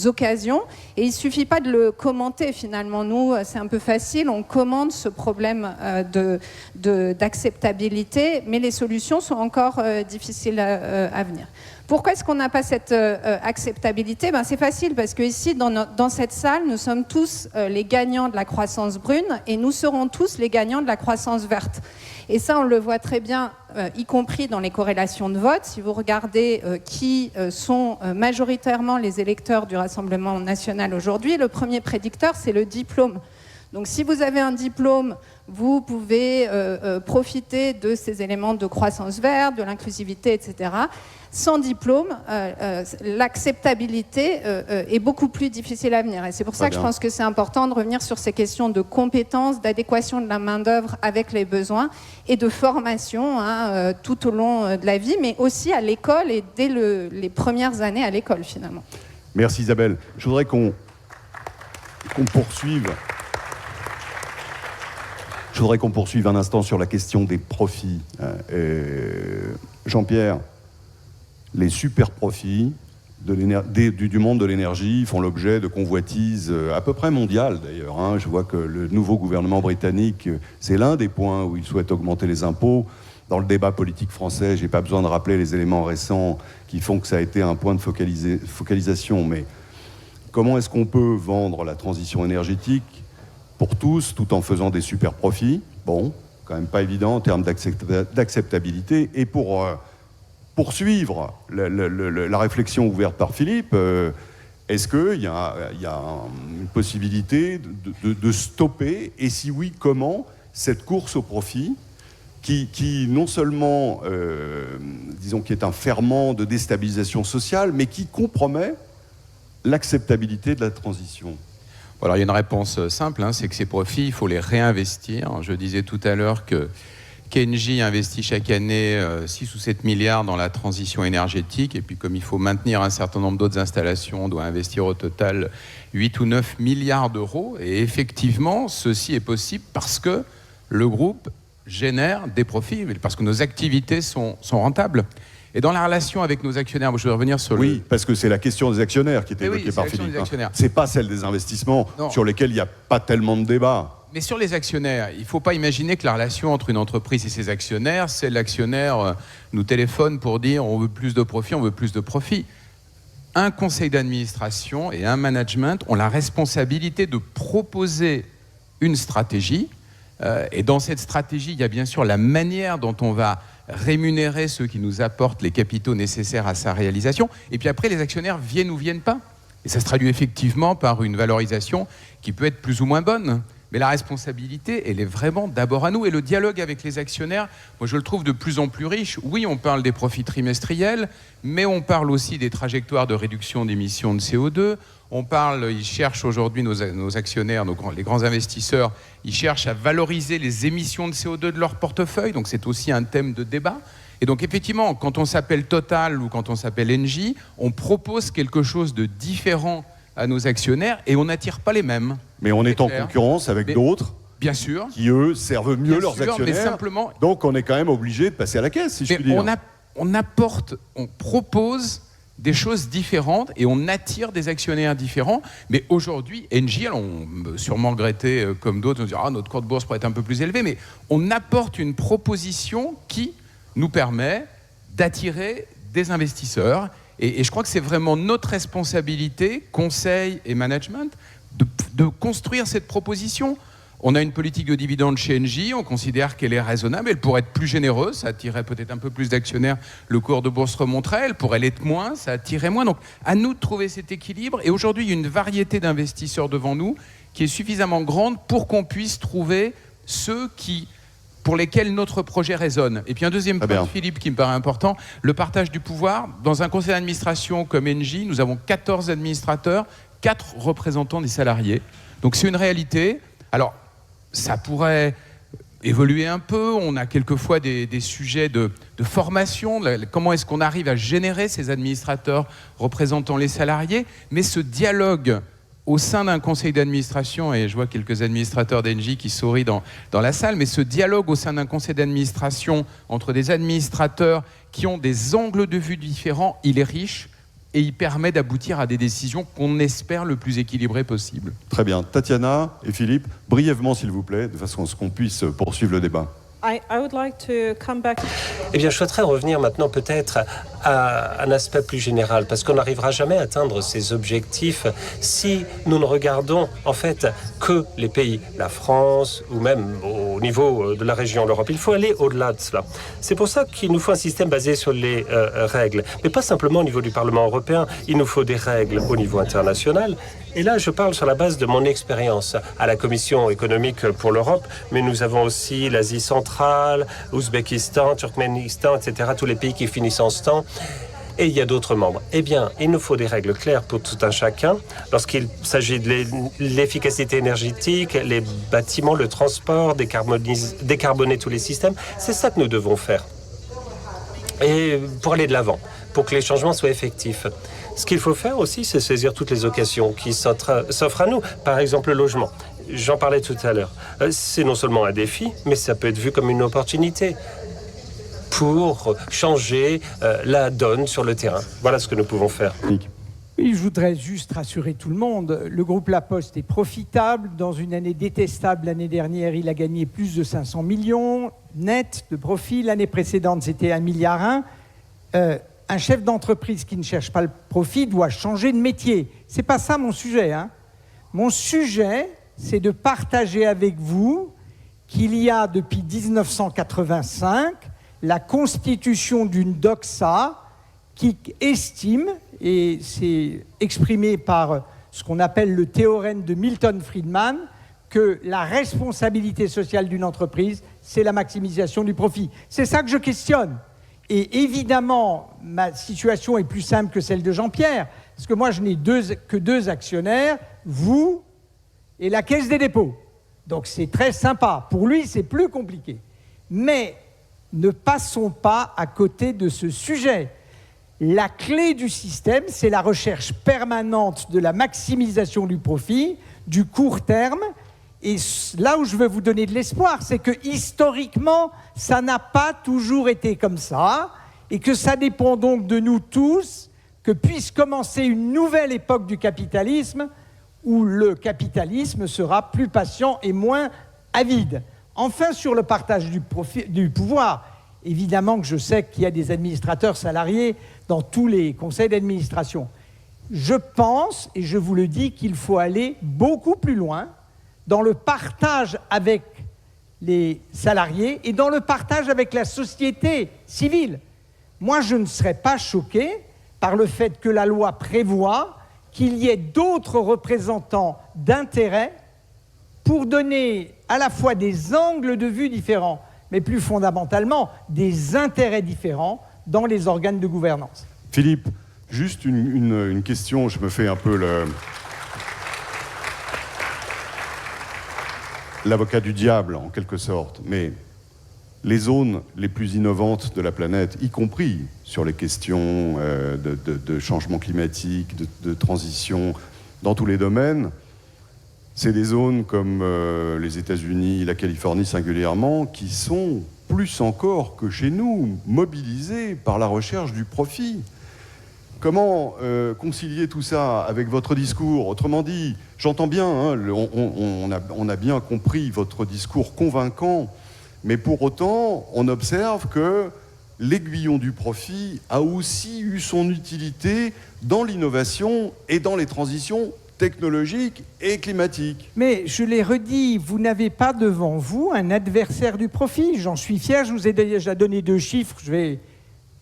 occasions. Et il ne suffit pas de le commenter, finalement. Nous, c'est un peu facile. On commente ce problème d'acceptabilité. Mais les solutions sont encore difficiles à venir. Pourquoi est-ce qu'on n'a pas cette acceptabilité ? C'est facile parce que ici, dans cette salle, nous sommes tous les gagnants de la croissance brune et nous serons tous les gagnants de la croissance verte. Et ça, on le voit très bien, y compris dans les corrélations de vote. Si vous regardez qui sont majoritairement les électeurs du Rassemblement national aujourd'hui, le premier prédicteur, c'est le diplôme. Donc si vous avez un diplôme, vous pouvez profiter de ces éléments de croissance verte, de l'inclusivité, etc. Sans diplôme, l'acceptabilité est beaucoup plus difficile à venir. Et c'est pour ça que je pense que c'est important de revenir sur ces questions de compétences, d'adéquation de la main-d'œuvre avec les besoins et de formation tout au long de la vie, mais aussi à l'école et dès les premières années à l'école, finalement. Merci Isabelle. Je voudrais qu'on poursuive. Je voudrais qu'on poursuive un instant sur la question des profits. Jean-Pierre, les super profits du monde de l'énergie font l'objet de convoitises à peu près mondiales d'ailleurs. Je vois que le nouveau gouvernement britannique, c'est l'un des points où il souhaite augmenter les impôts. Dans le débat politique français, je n'ai pas besoin de rappeler les éléments récents qui font que ça a été un point de focalisation. Mais comment est-ce qu'on peut vendre la transition énergétique pour tous, tout en faisant des super profits? Bon, quand même pas évident en termes d'acceptabilité. Et pour poursuivre la réflexion ouverte par Philippe, est-ce qu'il y a une possibilité de stopper, et si oui, comment, cette course au profit qui non seulement, disons, qui est un ferment de déstabilisation sociale, mais qui compromet l'acceptabilité de la transition? Alors, il y a une réponse simple, c'est que ces profits, il faut les réinvestir. Je disais tout à l'heure que Engie investit chaque année 6 ou 7 milliards dans la transition énergétique, et puis comme il faut maintenir un certain nombre d'autres installations, on doit investir au total 8 ou 9 milliards d'euros. Et effectivement, ceci est possible parce que le groupe génère des profits, parce que nos activités sont rentables. Et dans la relation avec nos actionnaires, je vais revenir sur Oui, parce que c'est la question des actionnaires qui était évoquée par Philippe. C'est pas celle des investissements sur lesquels il n'y a pas tellement de débat. Mais sur les actionnaires, il ne faut pas imaginer que la relation entre une entreprise et ses actionnaires, c'est l'actionnaire nous téléphone pour dire on veut plus de profit, on veut plus de profit. Un conseil d'administration et un management ont la responsabilité de proposer une stratégie. Et dans cette stratégie, il y a bien sûr la manière dont on va rémunérer ceux qui nous apportent les capitaux nécessaires à sa réalisation. Et puis après, les actionnaires viennent ou viennent pas. Et ça se traduit effectivement par une valorisation qui peut être plus ou moins bonne. Mais la responsabilité, elle est vraiment d'abord à nous. Et le dialogue avec les actionnaires, moi je le trouve de plus en plus riche. Oui, on parle des profits trimestriels, mais on parle aussi des trajectoires de réduction d'émissions de CO2. On parle, ils cherchent aujourd'hui, nos actionnaires, les grands investisseurs, ils cherchent à valoriser les émissions de CO2 de leur portefeuille. Donc c'est aussi un thème de débat. Et donc effectivement, quand on s'appelle Total ou quand on s'appelle Engie, on propose quelque chose de différent à nos actionnaires et on n'attire pas les mêmes. Mais on est en concurrence avec d'autres, bien sûr, qui eux servent mieux leurs actionnaires. Mais simplement, donc on est quand même obligé de passer à la caisse, si je puis dire. On propose des choses différentes et on attire des actionnaires différents. Mais aujourd'hui, Engie, on peut sûrement regretter comme d'autres, on se dit notre cours de bourse pourrait être un peu plus élevé, mais on apporte une proposition qui nous permet d'attirer des investisseurs. Et je crois que c'est vraiment notre responsabilité, conseil et management, de construire cette proposition. On a une politique de dividende chez Engie, on considère qu'elle est raisonnable, elle pourrait être plus généreuse, ça attirerait peut-être un peu plus d'actionnaires, le cours de bourse remonterait, elle pourrait l'être moins, ça attirerait moins. Donc à nous de trouver cet équilibre. Et aujourd'hui, il y a une variété d'investisseurs devant nous qui est suffisamment grande pour qu'on puisse trouver ceux pour lesquels notre projet résonne. Et puis un deuxième point, Philippe, qui me paraît important, le partage du pouvoir. Dans un conseil d'administration comme Engie, nous avons 14 administrateurs, 4 représentants des salariés. Donc c'est une réalité. Alors, ça pourrait évoluer un peu. On a quelquefois des sujets de formation. Comment est-ce qu'on arrive à générer ces administrateurs représentant les salariés? Mais ce dialogue au sein d'un conseil d'administration, et je vois quelques administrateurs d'Engie qui sourient dans la salle, mais ce dialogue au sein d'un conseil d'administration entre des administrateurs qui ont des angles de vue différents, il est riche et il permet d'aboutir à des décisions qu'on espère le plus équilibrées possible. Très bien. Tatiana et Philippe, brièvement s'il vous plaît, de façon à ce qu'on puisse poursuivre le débat. Eh bien, je souhaiterais revenir maintenant peut-être à un aspect plus général, parce qu'on n'arrivera jamais à atteindre ces objectifs si nous ne regardons en fait que les pays, la France ou même au niveau de la région, l'Europe. Il faut aller au-delà de cela. C'est pour ça qu'il nous faut un système basé sur les règles, mais pas simplement au niveau du Parlement européen. Il nous faut des règles au niveau international. Et là, je parle sur la base de mon expérience à la Commission économique pour l'Europe, mais nous avons aussi l'Asie centrale, l'Ouzbékistan, Turkménistan, etc., tous les pays qui finissent en stan. Et il y a d'autres membres. Eh bien, il nous faut des règles claires pour tout un chacun lorsqu'il s'agit de l'efficacité énergétique, les bâtiments, le transport, décarboner tous les systèmes. C'est ça que nous devons faire. Et pour aller de l'avant, pour que les changements soient effectifs. Ce qu'il faut faire aussi, c'est saisir toutes les occasions qui s'offrent à nous. Par exemple, le logement. J'en parlais tout à l'heure. C'est non seulement un défi, mais ça peut être vu comme une opportunité pour changer la donne sur le terrain. Voilà ce que nous pouvons faire. Oui, je voudrais juste rassurer tout le monde. Le groupe La Poste est profitable. Dans une année détestable, l'année dernière, il a gagné plus de 500 millions net de profit. L'année précédente, c'était 1,1 milliard. un chef d'entreprise qui ne cherche pas le profit doit changer de métier. Ce n'est pas ça mon sujet, hein. Mon sujet, c'est de partager avec vous qu'il y a depuis 1985 la constitution d'une doxa qui estime, et c'est exprimé par ce qu'on appelle le théorème de Milton Friedman, que la responsabilité sociale d'une entreprise, c'est la maximisation du profit. C'est ça que je questionne. Et évidemment, ma situation est plus simple que celle de Jean-Pierre, parce que moi, je n'ai que deux actionnaires, vous et la Caisse des dépôts. Donc c'est très sympa. Pour lui, c'est plus compliqué. Mais ne passons pas à côté de ce sujet. La clé du système, c'est la recherche permanente de la maximisation du profit, du court terme. Et là où je veux vous donner de l'espoir, c'est que historiquement, ça n'a pas toujours été comme ça, et que ça dépend donc de nous tous, que puisse commencer une nouvelle époque du capitalisme, où le capitalisme sera plus patient et moins avide. Enfin, sur le partage du pouvoir, évidemment que je sais qu'il y a des administrateurs salariés dans tous les conseils d'administration. Je pense, et je vous le dis, qu'il faut aller beaucoup plus loin dans le partage avec les salariés et dans le partage avec la société civile. Moi, je ne serais pas choqué par le fait que la loi prévoit qu'il y ait d'autres représentants d'intérêt pour donner à la fois des angles de vue différents, mais plus fondamentalement des intérêts différents dans les organes de gouvernance. Philippe, juste une question, je me fais un peu l'avocat du diable en quelque sorte, mais les zones les plus innovantes de la planète, y compris sur les questions de changement climatique, de transition, dans tous les domaines, c'est des zones comme les États-Unis, la Californie singulièrement, qui sont plus encore que chez nous mobilisées par la recherche du profit. Comment concilier tout ça avec votre discours? Autrement dit, j'entends bien, hein, on a bien compris votre discours convaincant, mais pour autant, on observe que l'aiguillon du profit a aussi eu son utilité dans l'innovation et dans les transitions technologiques et climatiques. Mais je l'ai redit, vous n'avez pas devant vous un adversaire du profit. J'en suis fier, je vous ai déjà donné 2 chiffres, je vais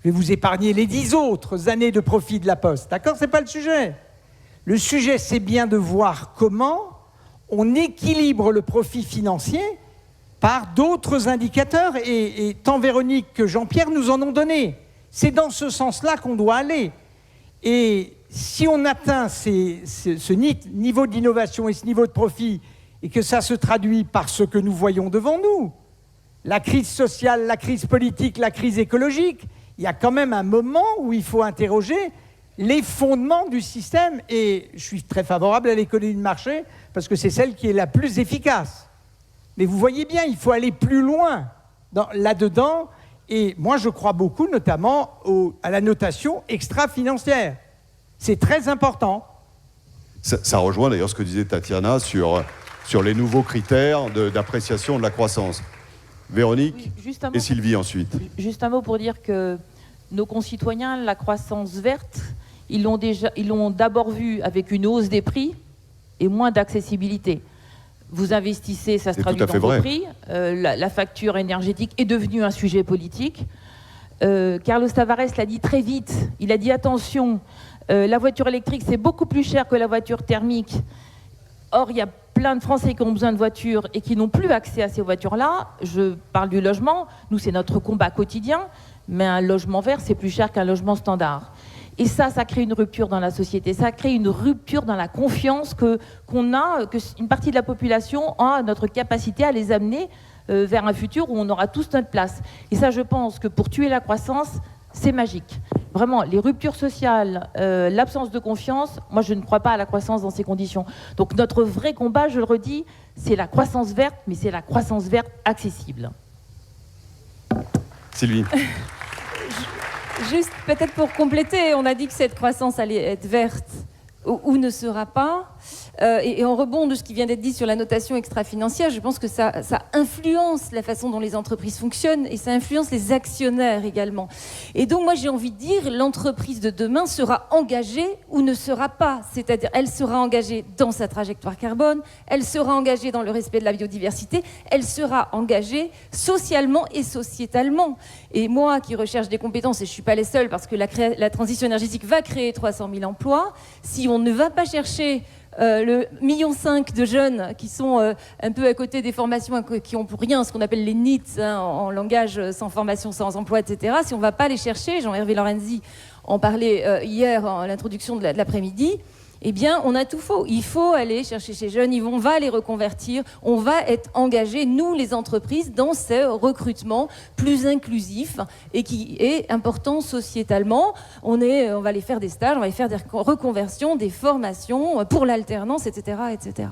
vous épargner les 10 autres années de profit de la Poste. D'accord? Ce n'est pas le sujet. Le sujet, c'est bien de voir comment on équilibre le profit financier par d'autres indicateurs, et tant Véronique que Jean-Pierre nous en ont donné. C'est dans ce sens-là qu'on doit aller. Et si on atteint ce niveau d'innovation et ce niveau de profit, et que ça se traduit par ce que nous voyons devant nous, la crise sociale, la crise politique, la crise écologique, il y a quand même un moment où il faut interroger les fondements du système. Et je suis très favorable à l'économie de marché, parce que c'est celle qui est la plus efficace. Mais vous voyez bien, il faut aller plus loin là-dedans. Et moi, je crois beaucoup, notamment, à la notation extra-financière. C'est très important. Ça rejoint d'ailleurs ce que disait Tatiana sur les nouveaux critères d'appréciation de la croissance. Véronique et Sylvie ensuite. Juste un mot pour dire que nos concitoyens, la croissance verte, ils l'ont d'abord vue avec une hausse des prix et moins d'accessibilité. Vous investissez, ça se traduit dans vos prix. La facture énergétique est devenue un sujet politique. Carlos Tavares l'a dit très vite. Il a dit attention, la voiture électrique, c'est beaucoup plus cher que la voiture thermique. Or, il y a plein de Français qui ont besoin de voitures et qui n'ont plus accès à ces voitures-là. Je parle du logement. Nous, c'est notre combat quotidien. Mais un logement vert, c'est plus cher qu'un logement standard. Et ça crée une rupture dans la société. Ça crée une rupture dans la confiance qu'une partie de la population a à notre capacité à les amener vers un futur où on aura tous notre place. Et ça, je pense que pour tuer la croissance, c'est magique. Vraiment, les ruptures sociales, l'absence de confiance, moi, je ne crois pas à la croissance dans ces conditions. Donc, notre vrai combat, je le redis, c'est la croissance verte, mais c'est la croissance verte accessible. Sylvie. Juste peut-être pour compléter, on a dit que cette croissance allait être verte ou ne sera pas. Et en rebond de ce qui vient d'être dit sur la notation extra-financière, je pense que ça influence la façon dont les entreprises fonctionnent et ça influence les actionnaires également. Et donc moi j'ai envie de dire, l'entreprise de demain sera engagée ou ne sera pas. C'est-à-dire elle sera engagée dans sa trajectoire carbone, elle sera engagée dans le respect de la biodiversité, elle sera engagée socialement et sociétalement. Et moi qui recherche des compétences, et je ne suis pas les seuls parce que la transition énergétique va créer 300 000 emplois, si on ne va pas chercher le 1,5 million de jeunes qui sont un peu à côté des formations qui ont pour rien ce qu'on appelle les NEET, en langage sans formation, sans emploi, etc. Si on ne va pas les chercher, Jean-Hervé Lorenzi en parlait hier en l'introduction de l'après-midi, eh bien, on a tout faux. Il faut aller chercher ces jeunes, on va les reconvertir, on va être engagés, nous, les entreprises, dans ce recrutement plus inclusif et qui est important sociétalement. On va aller faire des stages, on va aller faire des reconversions, des formations pour l'alternance, etc., etc.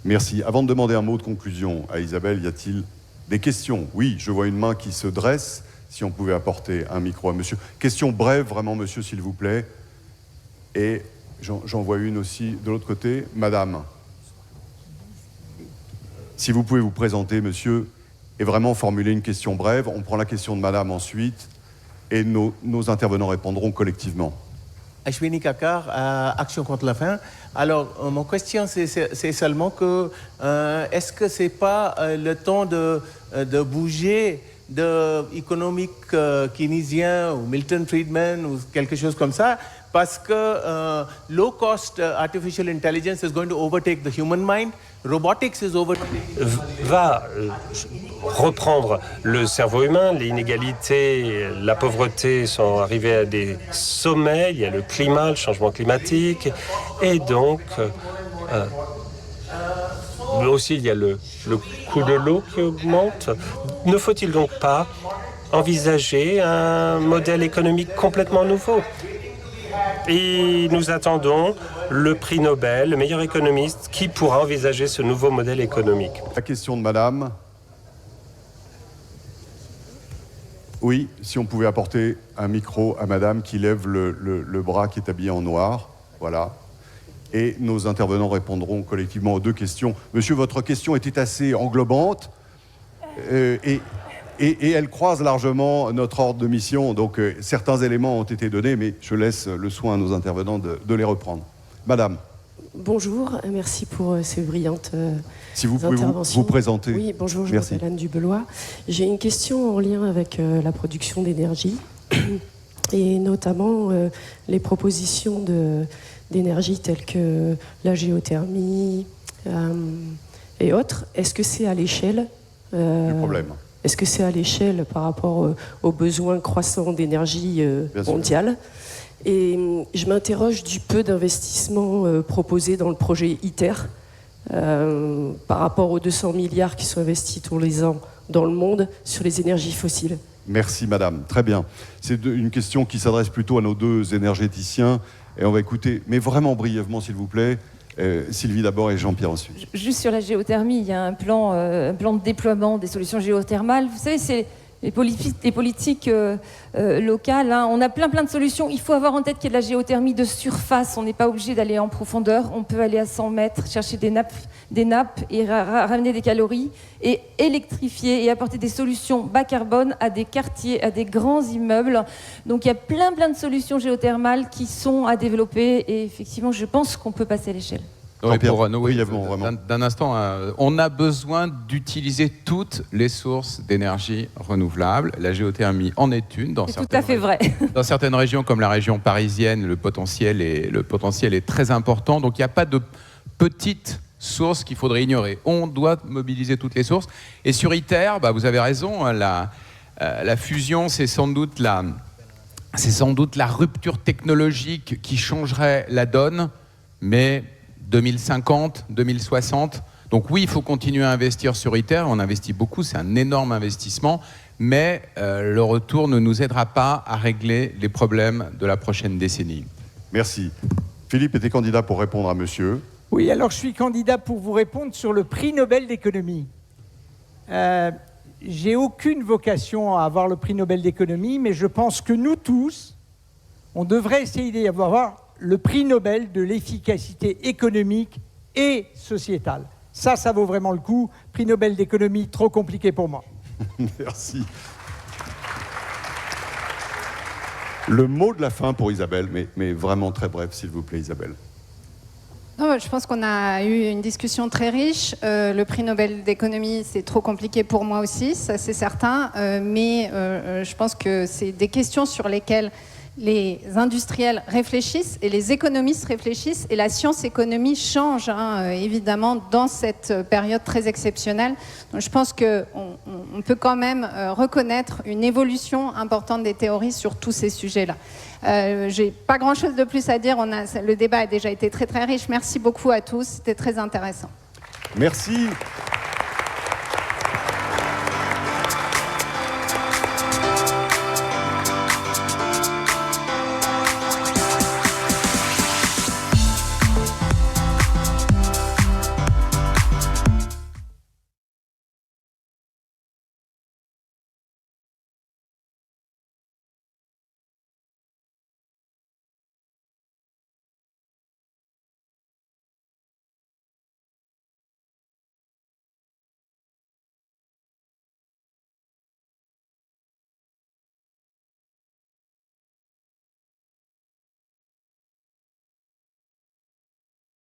Merci. Avant de demander un mot de conclusion à Isabelle, y a-t-il des questions? Oui, je vois une main qui se dresse. Si on pouvait apporter un micro à monsieur. Question brève, vraiment, monsieur, s'il vous plaît. Et j'en vois une aussi de l'autre côté. Madame, si vous pouvez vous présenter, monsieur, et vraiment formuler une question brève. On prend la question de madame ensuite, et nos intervenants répondront collectivement. Ashwini Kakar, Action contre la faim. Alors, mon question, c'est seulement que, est-ce que ce n'est pas le temps de bouger de économique keynésien ou Milton Friedman ou quelque chose comme ça, parce que low cost artificial intelligence is going to overtake the human mind, robotics is overtaking va reprendre le cerveau humain, les inégalités, la pauvreté sont arrivées à des sommets, il y a le climat, le changement climatique, et donc aussi il y a le coût de l'eau qui augmente. Ne faut-il donc pas envisager un modèle économique complètement nouveau? Et nous attendons le prix Nobel, le meilleur économiste, qui pourra envisager ce nouveau modèle économique. La question de madame. Oui, si on pouvait apporter un micro à madame qui lève le bras, qui est habillé en noir. Voilà. Et nos intervenants répondront collectivement aux deux questions. Monsieur, votre question était assez englobante et elle croise largement notre ordre de mission. Donc certains éléments ont été donnés, mais je laisse le soin à nos intervenants de les reprendre. Madame. Bonjour, merci pour ces brillantes si vous pouvez vous présenter. Oui, bonjour, je m'appelle Anne Dubelois. J'ai une question en lien avec la production d'énergie et notamment les propositions d'énergie telles que la géothermie et autres. Est-ce que c'est à l'échelle du problème? Est-ce que c'est à l'échelle par rapport aux besoins croissants d'énergie mondiale? Et je m'interroge du peu d'investissements proposés dans le projet ITER par rapport aux 200 milliards qui sont investis tous les ans dans le monde sur les énergies fossiles. Merci madame, très bien. C'est une question qui s'adresse plutôt à nos deux énergéticiens et on va écouter, mais vraiment brièvement s'il vous plaît, Sylvie d'abord et Jean-Pierre ensuite. Juste sur la géothermie, il y a un plan de déploiement des solutions géothermales. Vous savez, c'est les politiques locales. Hein. On a plein de solutions. Il faut avoir en tête qu'il y a de la géothermie de surface. On n'est pas obligé d'aller en profondeur. On peut aller à 100 mètres, chercher des nappes et ramener des calories et électrifier et apporter des solutions bas carbone à des quartiers, à des grands immeubles. Donc il y a plein de solutions géothermales qui sont à développer et effectivement, je pense qu'on peut passer à l'échelle. D'un instant, on a besoin d'utiliser toutes les sources d'énergie renouvelable. La géothermie en est une. C'est tout à fait vrai. Dans certaines régions, comme la région parisienne, le potentiel est très important. Donc il n'y a pas de petites sources qu'il faudrait ignorer. On doit mobiliser toutes les sources. Et sur ITER, vous avez raison, la fusion, c'est sans doute la rupture technologique qui changerait la donne, mais 2050, 2060. Donc oui, il faut continuer à investir sur ITER. On investit beaucoup, c'est un énorme investissement, mais le retour ne nous aidera pas à régler les problèmes de la prochaine décennie. Merci. Philippe était candidat pour répondre à monsieur. Oui, alors je suis candidat pour vous répondre sur le prix Nobel d'économie. J'ai aucune vocation à avoir le prix Nobel d'économie, mais je pense que nous tous, on devrait essayer d'avoir le prix Nobel de l'efficacité économique et sociétale. Ça vaut vraiment le coup. Prix Nobel d'économie, trop compliqué pour moi. Merci. Le mot de la fin pour Isabelle, mais vraiment très bref, s'il vous plaît, Isabelle. Non, je pense qu'on a eu une discussion très riche. Le prix Nobel d'économie, c'est trop compliqué pour moi aussi, ça c'est certain. Mais je pense que c'est des questions sur lesquelles les industriels réfléchissent et les économistes réfléchissent et la science-économie change évidemment dans cette période très exceptionnelle. Donc, je pense qu'on peut quand même reconnaître une évolution importante des théories sur tous ces sujets-là. J'ai pas grand-chose de plus à dire. Le débat a déjà été très très riche. Merci beaucoup à tous, c'était très intéressant. Merci.